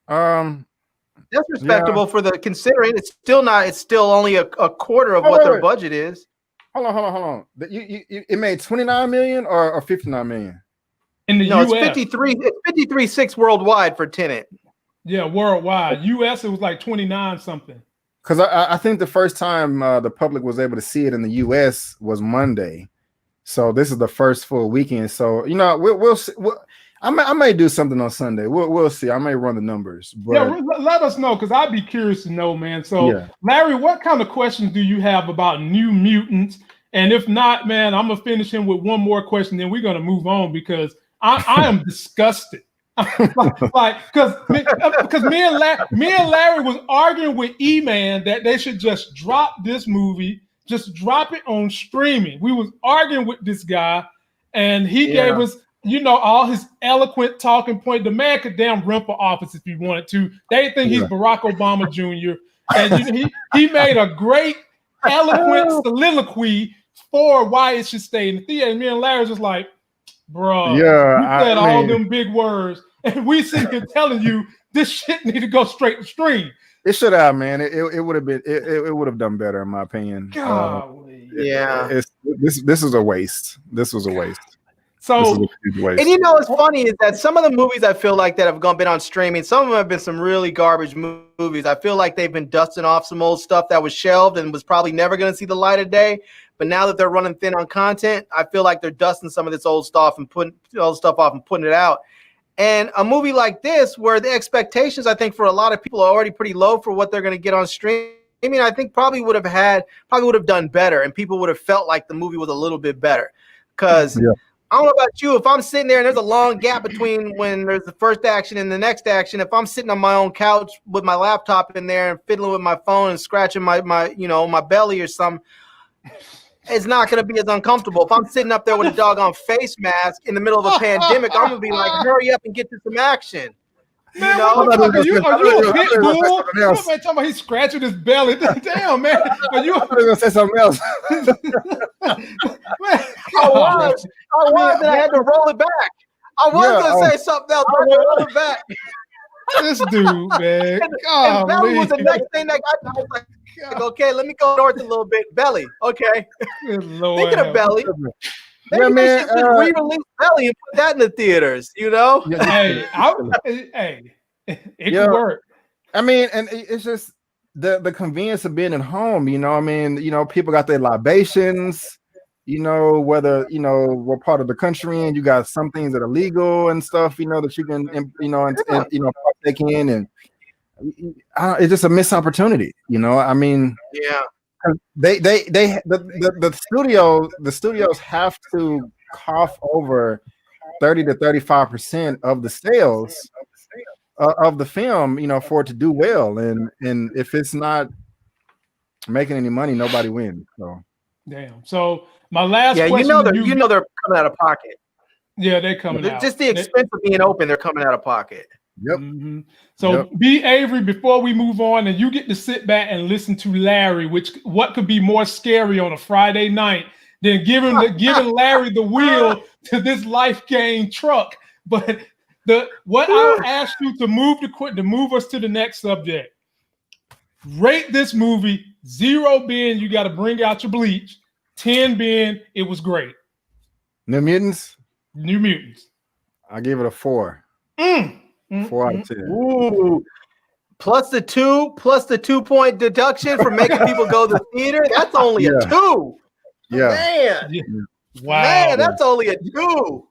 that's respectable for the considering. It's still not. It's still only a quarter of what their budget is. Hold on. It made 29 million or 59 million. In the US, it's 53. It's 53.6 worldwide for Tenet. Yeah, worldwide. US, it was like 29 something. Because I think the first time the public was able to see it in the U.S. was Monday, so this is the first full weekend. So we'll see. I may do something on Sunday. We'll see. I may run the numbers. But let us know because I'd be curious to know, man. So Larry, what kind of questions do you have about New Mutants? And if not, man, I'm gonna finish him with one more question. Then we're gonna move on because I am disgusted. because me and Larry was arguing with E-Man that they should just drop this movie, just drop it on streaming. We was arguing with this guy, and he gave us, all his eloquent talking point. The man could damn run for office if he wanted to. They think he's Barack Obama Jr. And he made a great eloquent soliloquy for why it should stay in the theater. And me and Larry was just like, bro, you said all them big words, and we sitting here telling you this shit need to go straight to stream. It should have, man. It would have been. It would have done better, in my opinion. This is a waste. This was a waste. So, and what's funny is that some of the movies I feel like that have been on streaming, some of them have been some really garbage movies. I feel like they've been dusting off some old stuff that was shelved and was probably never going to see the light of day. But now that they're running thin on content, I feel like they're dusting some of this old stuff and putting old stuff off and putting it out. And a movie like this, where the expectations, I think, for a lot of people are already pretty low for what they're going to get on streaming, I think probably would have done better, and people would have felt like the movie was a little bit better. Because I don't know about you, if I'm sitting there and there's a long gap between when there's the first action and the next action, if I'm sitting on my own couch with my laptop in there and fiddling with my phone and scratching my belly or something, it's not going to be as uncomfortable. If I'm sitting up there with a doggone face mask in the middle of a pandemic, I'm going to be like, hurry up and get to some action. Man, are you a pit bull? Somebody talking about he's scratching his belly. Damn, man. Are you going to say something else? I was, and I had to roll it back. I was going to say something else, but I had to roll it back. This dude, man. And belly was the next thing that I was like, okay, let me go north a little bit. Belly, okay. Thinking of belly. Maybe they should just re-release Belly and put that in the theaters, Hey, it could work. I mean, and it's just the convenience of being at home, people got their libations, whether, what part of the country, and you got some things that are legal and stuff, that you can, partake in, and it's just a missed opportunity, the studios have to cough over 30 to 35% of the sales of the film, for it to do well, and if it's not making any money, nobody wins. So damn. So my last question, they're coming out of pocket. Yeah, they're coming out. Just the expense of being open, they're coming out of pocket. Yep. Mm-hmm. So B. Avery, before we move on, and you get to sit back and listen to Larry, what could be more scary on a Friday night than giving Larry the wheel to this life gain truck. But what I'll ask you to move us to the next subject. Rate this movie, 0 being you got to bring out your bleach, 10 being it was great. New Mutants. I give it a 4. 4 out of 10. Ooh. Plus the 2-point deduction for making people go to the theater. That's only a 2. Yeah. Man. Yeah. Wow. Man, that's only a 2.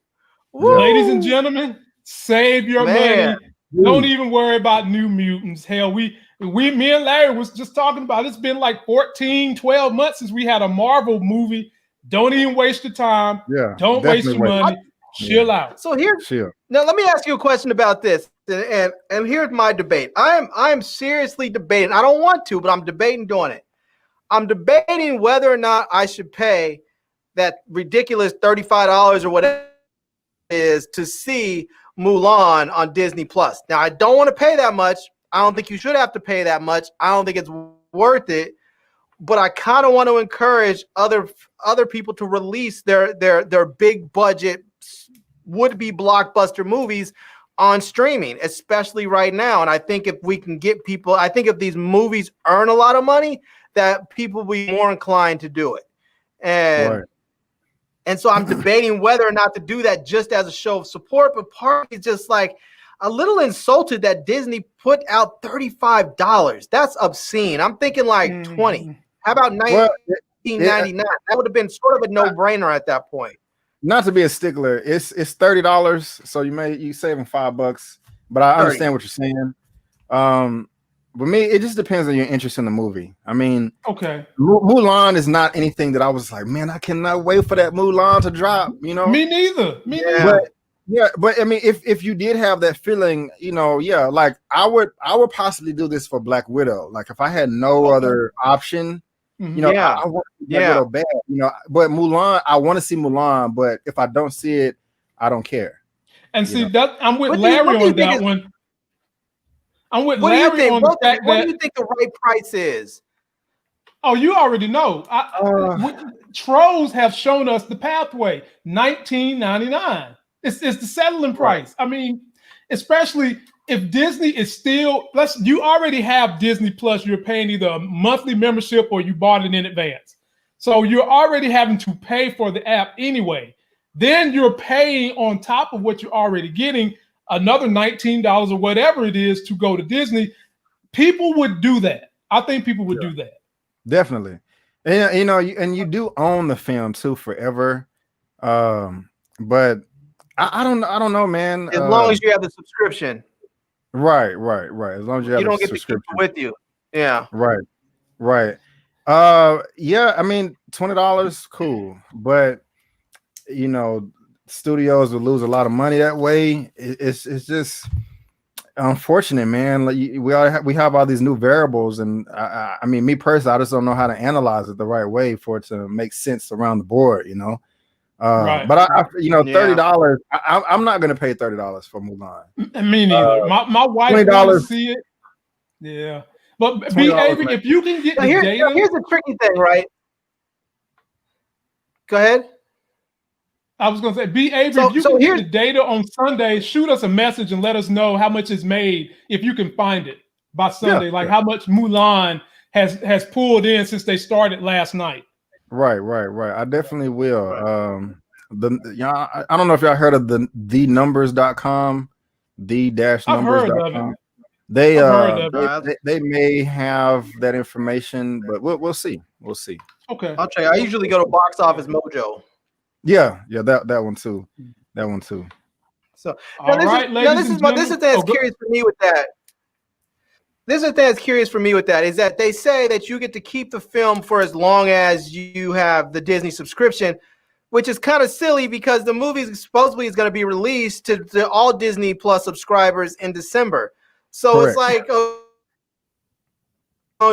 Woo. Ladies and gentlemen, save your money. Don't even worry about New Mutants. Hell, me and Larry was just talking about it's been like 14, 12 months since we had a Marvel movie. Don't even waste your time. Yeah. Don't waste your money. Chill out. So now let me ask you a question about this. And here's my debate. I'm seriously debating. I don't want to, but I'm debating doing it. I'm debating whether or not I should pay that ridiculous $35 or whatever it is to see Mulan on Disney Plus. Now, I don't want to pay that much. I don't think you should have to pay that much. I don't think it's worth it. But I kind of want to encourage other people to release their big budget would-be blockbuster movies on streaming, especially right now. And I think if we can get people, I think if these movies earn a lot of money, that people will be more inclined to do it. And so I'm debating whether or not to do that just as a show of support. But part is just like a little insulted that Disney put out $35. That's obscene. I'm thinking like 20. How about $19.99? That would have been sort of a no-brainer at that point. Not to be a stickler, it's $30, so you saving $5. But I understand what you're saying. But me, it just depends on your interest in the movie. I mean, okay, Mulan is not anything that I was like, man, I cannot wait for that Mulan to drop. You know, me neither. But I mean, if you did have that feeling, like I would possibly do this for Black Widow. Like if I had no other option. I want Black Widow bad, but Mulan, I want to see Mulan, but if I don't see it, I don't care. And see that I'm with Larry on that one. I'm with Larry on the fact that. What do you think the right price is? Oh, you already know. Trolls have shown us the pathway. $19.99. It's the settling price. I mean, especially if Disney is still, you already have Disney Plus. You're paying either a monthly membership or you bought it in advance. So you're already having to pay for the app anyway. Then you're paying on top of what you're already getting another $19 or whatever it is to go to Disney. People would do that. I think people would do that. Definitely. And and you do own the film too forever. But I don't know, man. As long as you have the subscription. Right. As long as you have don't the get subscription the with you. Yeah. Right. I mean, $20, cool. But studios will lose a lot of money that way. It's just unfortunate, man. Like we have all these new variables, and I mean, me personally, I just don't know how to analyze it the right way for it to make sense around the board, Right. But $30, I'm not gonna pay $30 for Mulan. Me neither. My wife wants to see it. Yeah, but behaving if you can get the data. Here's the tricky thing, right? Go ahead. I was going to say, if you can get the data on Sunday, shoot us a message and let us know how much is made if you can find it by Sunday. How much Mulan has pulled in since they started last night. Right. I definitely will. I don't know if y'all heard of the numbers.com, the-numbers.com. They may have that information, but we'll see. Okay. I'll tell you. I usually go to Box Office Mojo. Yeah, that one too. So this is the thing that's curious for me with that. This is the thing that's curious for me with that is that they say that you get to keep the film for as long as you have the Disney subscription, which is kind of silly because the movie supposedly is going to be released to all Disney Plus subscribers in December. So Correct. It's like,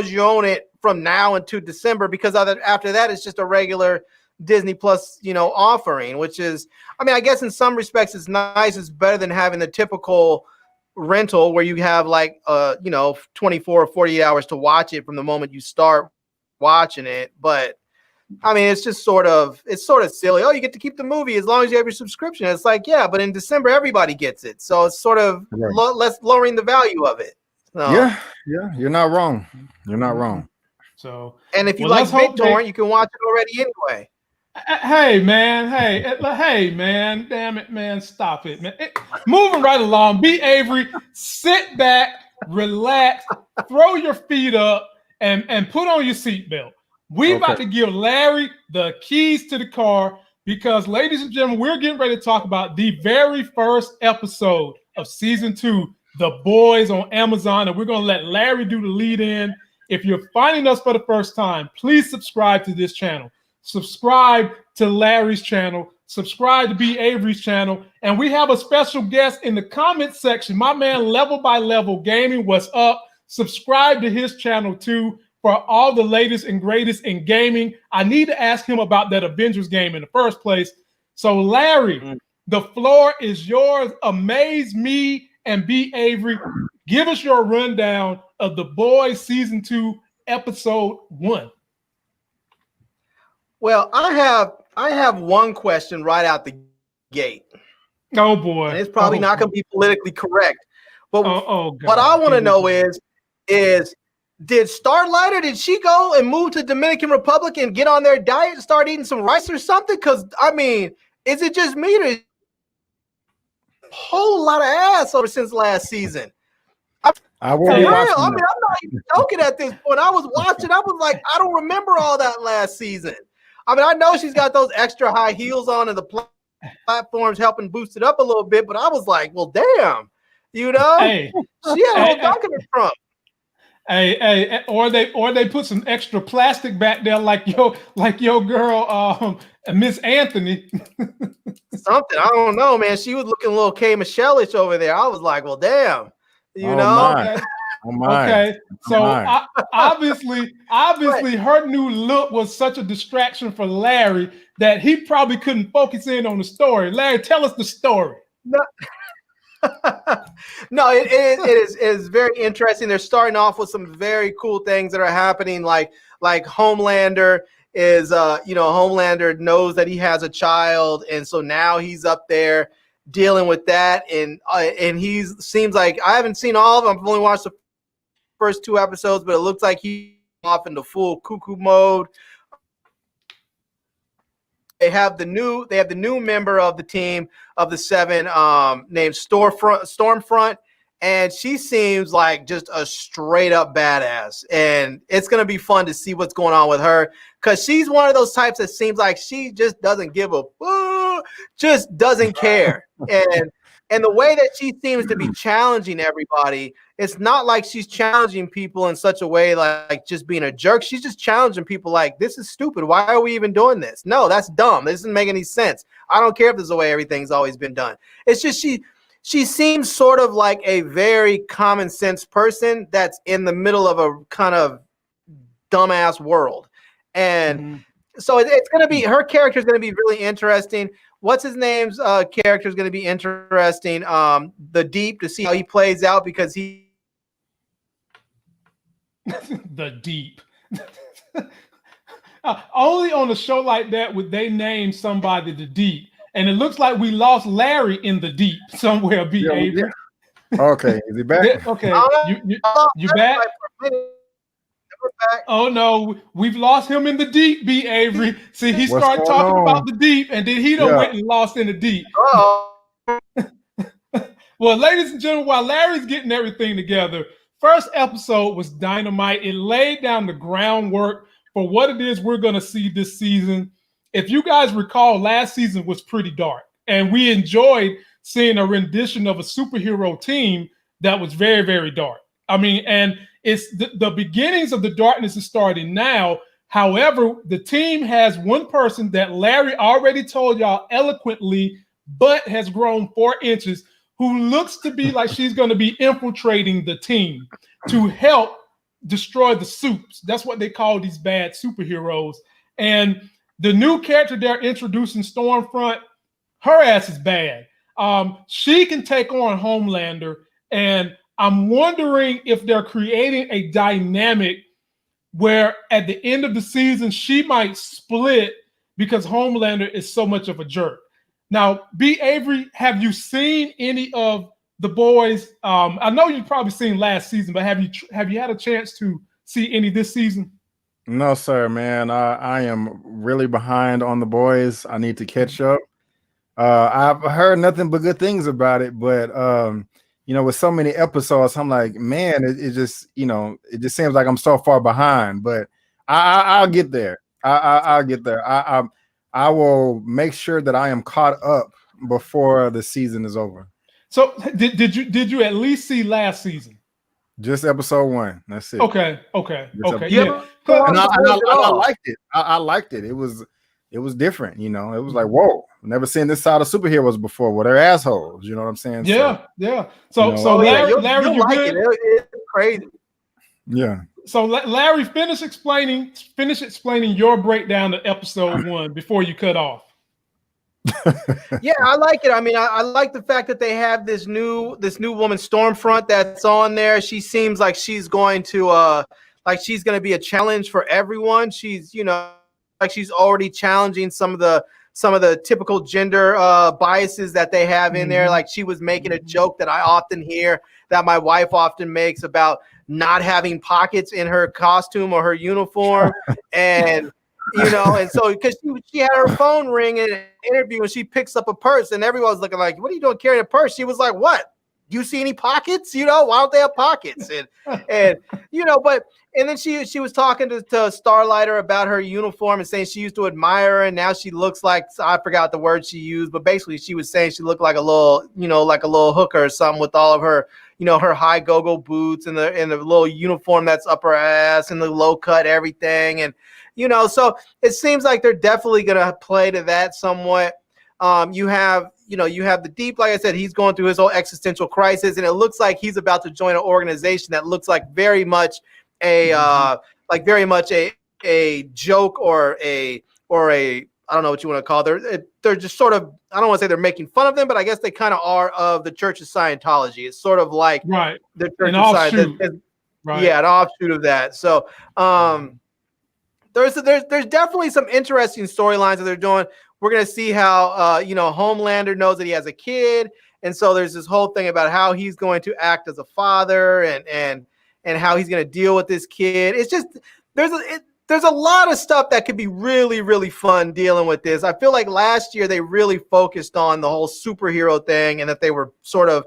you own it from now into December because after that it's just a regular Disney Plus, offering, which is, I mean, I guess in some respects it's nice. It's better than having the typical rental where you have 24 or 48 hours to watch it from the moment you start watching it. But I mean, it's sort of silly. Oh, you get to keep the movie as long as you have your subscription. It's like, yeah, but in December everybody gets it, so it's sort of less lowering the value of it. So, yeah, you're not wrong. You're not wrong. So, and if you like BitTorrent, you can watch it already anyway. Hey man, damn it, man, stop it, man. Moving right along, B. Avery, sit back, relax, throw your feet up, and put on your seatbelt. We're about to give Larry the keys to the car because, ladies and gentlemen, we're getting ready to talk about the very first episode of season 2, The Boys, on Amazon, and we're going to let Larry do the lead in. If you're finding us for the first time, please subscribe to this channel. Subscribe to Larry's channel. Subscribe to B. Avery's channel. And we have a special guest in the comments section. My man, Level by Level Gaming, what's up? Subscribe to his channel too for all the latest and greatest in gaming. I need to ask him about that Avengers game in the first place. So, Larry, the floor is yours. Amaze me and B. Avery. Give us your rundown of The Boys Season 2, Episode 1. Well, I have one question right out the gate. Oh boy, and it's probably not going to be politically correct. But God. What I want to know is did Starlighter, did she go and move to Dominican Republic and get on their diet and start eating some rice or something? Because I mean, is it just me? There's a whole lot of ass over since last season. I'm not even joking at this point. I was watching. I was like, I don't remember all that last season. I mean, I know she's got those extra high heels on and the platforms helping boost it up a little bit, but I was like, well, damn, you know, she had a document from. Or they put some extra plastic back there, like your girl, Miss Anthony. Something, I don't know, man. She was looking a little K. Michelle-ish over there. I was like, well, damn, you know. My. Okay, so obviously, her new look was such a distraction for Larry that he probably couldn't focus in on the story. Larry, tell us the story. No, it is very interesting. They're starting off with some very cool things that are happening, like Homelander is, Homelander knows that he has a child, and so now he's up there dealing with that, and he seems like, I haven't seen all of them. I've only watched the first 2 episodes, but it looks like he's off into full cuckoo mode. They have the new member of the team of the 7 named Stormfront, and she seems like just a straight up badass. And it's gonna be fun to see what's going on with her, because she's one of those types that seems like she just doesn't give a just doesn't care. And the way that she seems to be challenging everybody, it's not like she's challenging people in such a way like just being a jerk. She's just challenging people like, this is stupid. Why are we even doing this? No, that's dumb. This doesn't make any sense. I don't care if this is the way everything's always been done. It's just she seems sort of like a very common sense person that's in the middle of a kind of dumbass world. And so it's going to be, her character is going to be really interesting. What's his name's character is going to be interesting. The Deep, to see how he plays out, because he the Deep. Only on a show like that would they name somebody the Deep, and it looks like we lost Larry in the Deep somewhere. B. Avery. Okay, is he back? Okay, you back? Oh no, we've lost him in the Deep, B. Avery. See, he started talking about the Deep, and then he went and lost in the Deep. Well, ladies and gentlemen, while Larry's getting everything together, first episode was dynamite. It laid down the groundwork for what it is we're going to see this season. If you guys recall, last season was pretty dark, and we enjoyed seeing a rendition of a superhero team that was very, very dark. I mean, and it's the beginnings of the darkness is starting now. However, the team has one person that Larry already told y'all eloquently, but has grown 4 inches, who looks to be like she's going to be infiltrating the team to help destroy the supes. That's what they call these bad superheroes. And the new character they're introducing, Stormfront, her ass is bad. She can take on Homelander, and I'm wondering if they're creating a dynamic where at the end of the season she might split because Homelander is so much of a jerk. Now, B. Avery, have you seen any of the boys? I know you've probably seen last season, but have you had a chance to see any this season? No, sir, man. I am really behind on the boys. I need to catch up. I've heard nothing but good things about it, but with so many episodes, I'm like, man, it just seems like I'm so far behind. But I'll get there. I'll get there. I will make sure that I am caught up before the season is over. So did you at least see last season? Just episode 1. That's it. Okay. Yeah. And I liked it. I liked it. It was different. It was like, whoa, never seen this side of superheroes before. Well, they're assholes. You know what I'm saying? Yeah. So Larry, you'll like it. It's crazy. Yeah. So Larry, finish explaining your breakdown of episode 1 before you cut off. Yeah, I like it. I mean, I like the fact that they have this new woman, Stormfront, that's on there. She seems like she's going to be a challenge for everyone. She's like she's already challenging some of the typical gender biases that they have in there. Like she was making a joke that I often hear, that my wife often makes, about not having pockets in her costume or her uniform. And and so because she had her phone ring in an interview and she picks up a purse and everyone's looking like, what are you doing carrying a purse? She was like, what? Do you see any pockets? Why don't they have pockets? And then she was talking to Starlighter about her uniform and saying she used to admire her, and now she looks like, I forgot the word she used, but basically she was saying she looked like a little, like a little hooker or something, with all of her, her high go-go boots and the little uniform that's up her ass and the low cut everything. And so it seems like they're definitely gonna play to that somewhat. You have the Deep, like I said, he's going through his whole existential crisis, and it looks like he's about to join an organization that looks like very much a joke or a I don't know what you want to call it. They're just sort of, I don't want to say they're making fun of them, but I guess they kind of are, of the Church of Scientology. It's sort of like the Church of Scientology. Yeah, an offshoot of that. So there's definitely some interesting storylines that they're doing. We're going to see how, Homelander knows that he has a kid. And so there's this whole thing about how he's going to act as a father and how he's going to deal with this kid. It's just, there's a lot of stuff that could be really, really fun dealing with this. I feel like last year they really focused on the whole superhero thing, and that they were sort of,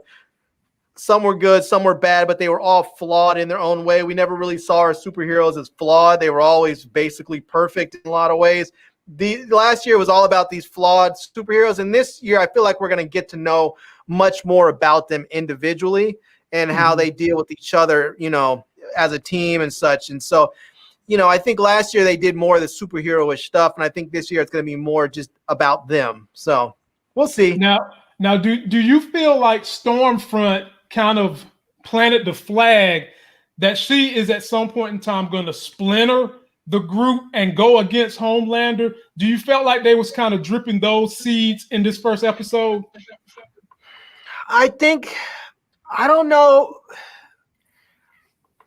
some were good, some were bad, but they were all flawed in their own way. We never really saw our superheroes as flawed. They were always basically perfect in a lot of ways. The last year was all about these flawed superheroes, and this year I feel like we're going to get to know much more about them individually and how they deal with each other, as a team and such. And so, I think last year they did more of the superhero-ish stuff, and I think this year it's going to be more just about them. So we'll see. Now, do you feel like Stormfront kind of planted the flag that she is at some point in time going to splinter the group and go against Homelander? Do you feel like they was kind of dripping those seeds in this first episode? I don't know.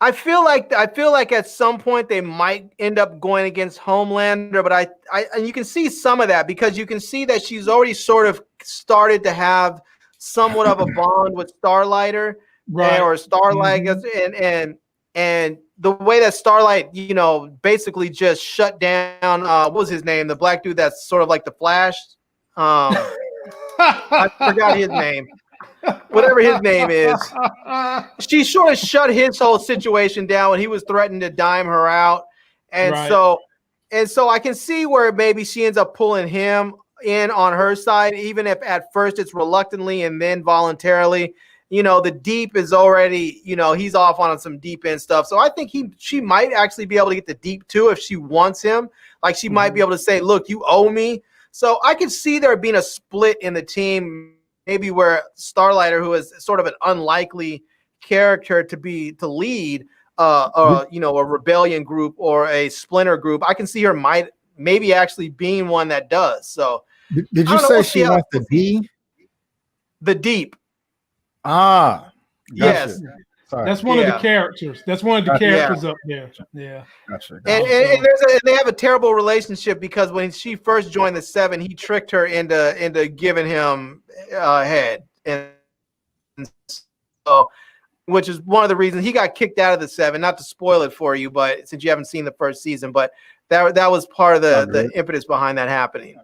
I feel like at some point they might end up going against Homelander, but and you can see some of that, because you can see that she's already sort of started to have somewhat of a bond with Starlighter, right? Or Starlight, and the way that Starlight, basically just shut down, what was his name? The black dude that's sort of like the Flash. I forgot his name. Whatever his name is. She sort of shut his whole situation down when he was threatening to dime her out. And so I can see where maybe she ends up pulling him in on her side, even if at first it's reluctantly and then voluntarily. The Deep is already, he's off on some deep end stuff. So I think she might actually be able to get the Deep too if she wants him. Like she might be able to say, look, you owe me. So I could see there being a split in the team, maybe where Starlighter, who is sort of an unlikely character to lead a rebellion group or a splinter group, I can see her maybe actually being one that does. So did you say she wants the D? The Deep. Ah, gotcha. Yes. That's one of the characters. That's one of the characters up there. Yeah. Gotcha. And they have a terrible relationship because when she first joined the Seven, he tricked her into giving him a head, and so, which is one of the reasons he got kicked out of the Seven. Not to spoil it for you, but since you haven't seen the first season, but that was part of the impetus behind that happening.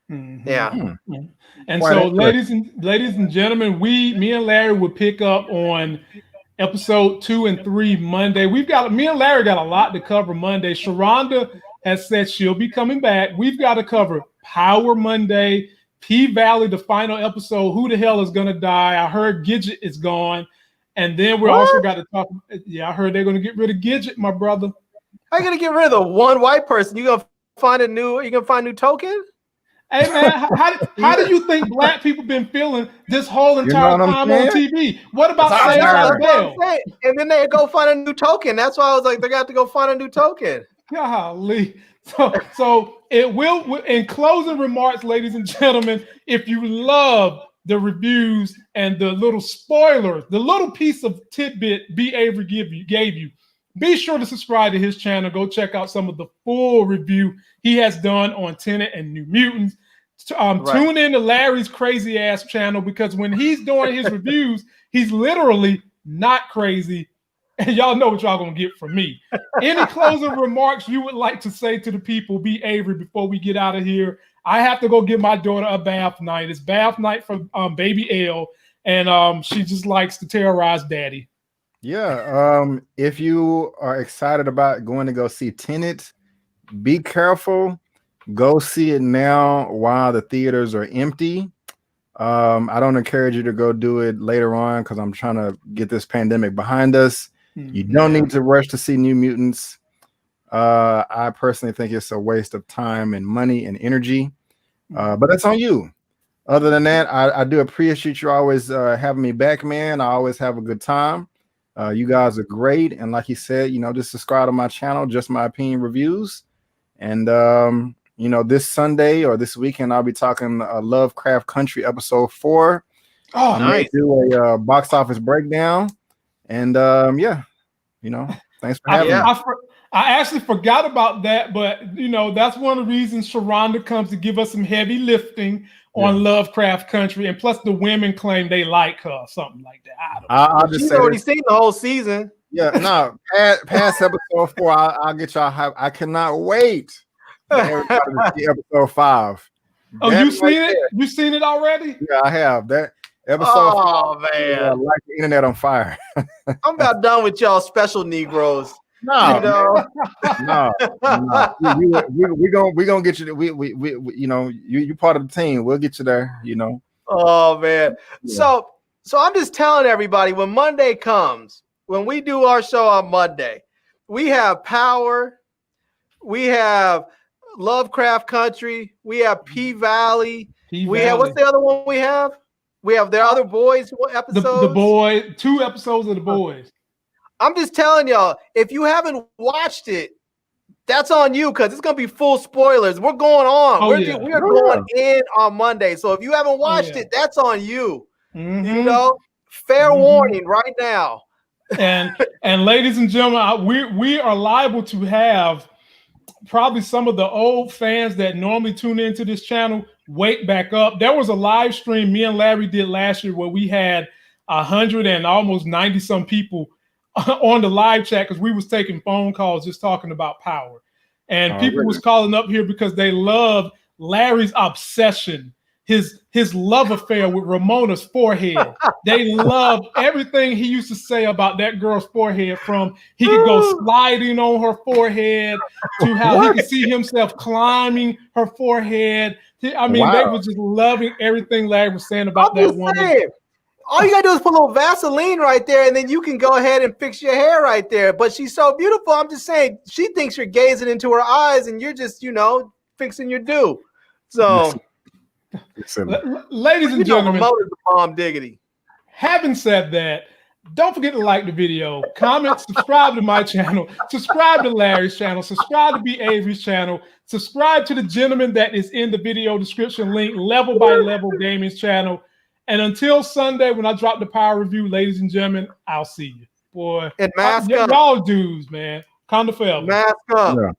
Mm-hmm. Yeah. Mm-hmm. And so, ladies and gentlemen, me and Larry will pick up on episode 2 and 3 Monday. Me and Larry got a lot to cover Monday. Sharonda has said she'll be coming back. We've got to cover Power Monday, P-Valley, the final episode. Who the hell is going to die? I heard Gidget is gone. And then we also got to talk. Yeah, I heard they're going to get rid of Gidget, my brother. How you going to get rid of the one white person? You going to find a new token? Hey man, how do you think black people been feeling this whole entire time on TV? What about Saved Bell? And then they go find a new token. That's why I was like, they got to go find a new token. Golly. So it will. In closing remarks, ladies and gentlemen, if you love the reviews and the little spoilers, the little piece of tidbit B. Avery gave you, be sure to subscribe to his channel. Go check out some of the full review he has done on Tenet and New Mutants. Tune in to Larry's crazy ass channel because when he's doing his reviews, he's literally not crazy. And y'all know what y'all gonna get from me. Any closing remarks you would like to say to the people, B. Avery, before we get out of here? I have to go give my daughter a bath night. It's bath night for baby L, and she just likes to terrorize daddy. Yeah, if you are excited about going to go see Tenet, be careful. Go see it now while the theaters are empty. I don't encourage you to go do it later on because I'm trying to get this pandemic behind us. You don't need to rush to see New Mutants. I personally think it's a waste of time and money and energy, but that's on you. Other than that, I do appreciate you always having me back, man. I always have a good time. You guys are great. And like you said, just subscribe to my channel, Just My Opinion Reviews. And, this Sunday or this weekend, I'll be talking Lovecraft Country episode 4. Oh, I'm going to do a box office breakdown. And, thanks for having me. I actually forgot about that, but, that's one of the reasons Sharonda comes to give us some heavy lifting on Lovecraft Country, and plus the women claim they like her, something like that. I'll just say already seen the whole season. Yeah, no, past episode 4, I'll get y'all hype. I cannot wait to see episode 5. Oh, you seen it? You seen it already? Yeah, I have. That episode 5, man, like the internet on fire. I'm about done with y'all special Negroes. No, we gonna get you. We you part of the team. We'll get you there. Oh man. Yeah. So I'm just telling everybody when Monday comes, when we do our show on Monday, we have Power, we have Lovecraft Country, we have P-Valley. We have what's the other one we have? We have the other boys episodes. The boy, 2 episodes of the boys. I'm just telling y'all, if you haven't watched it, that's on you because it's gonna be full spoilers. We're going on. We are going in on Monday. So if you haven't watched it, that's on you. Fair warning right now. And ladies and gentlemen, we are liable to have probably some of the old fans that normally tune into this channel wake back up. There was a live stream me and Larry did last year where we had 100 and almost 90 some people on the live chat because we was taking phone calls just talking about Power, and people was calling up here because they loved Larry's obsession, his love affair with Ramona's forehead. They loved everything he used to say about that girl's forehead, from he could go sliding on her forehead to how he could see himself climbing her forehead. They were just loving everything Larry was saying about that woman. All you gotta do is put a little Vaseline right there, and then you can go ahead and fix your hair right there. But she's so beautiful. I'm just saying, she thinks you're gazing into her eyes, and you're just, fixing your do. So, ladies and gentlemen, Mom Diggity. Having said that, don't forget to like the video, comment, subscribe to my channel, subscribe to Larry's channel, subscribe to B. Avery's channel, subscribe to the gentleman that is in the video description link, Level by Level Gaming's channel. And until Sunday, when I drop the Power review, ladies and gentlemen, I'll see you. boy. And mask up. Y'all dudes, man. Conda forever. Mask up. Yeah.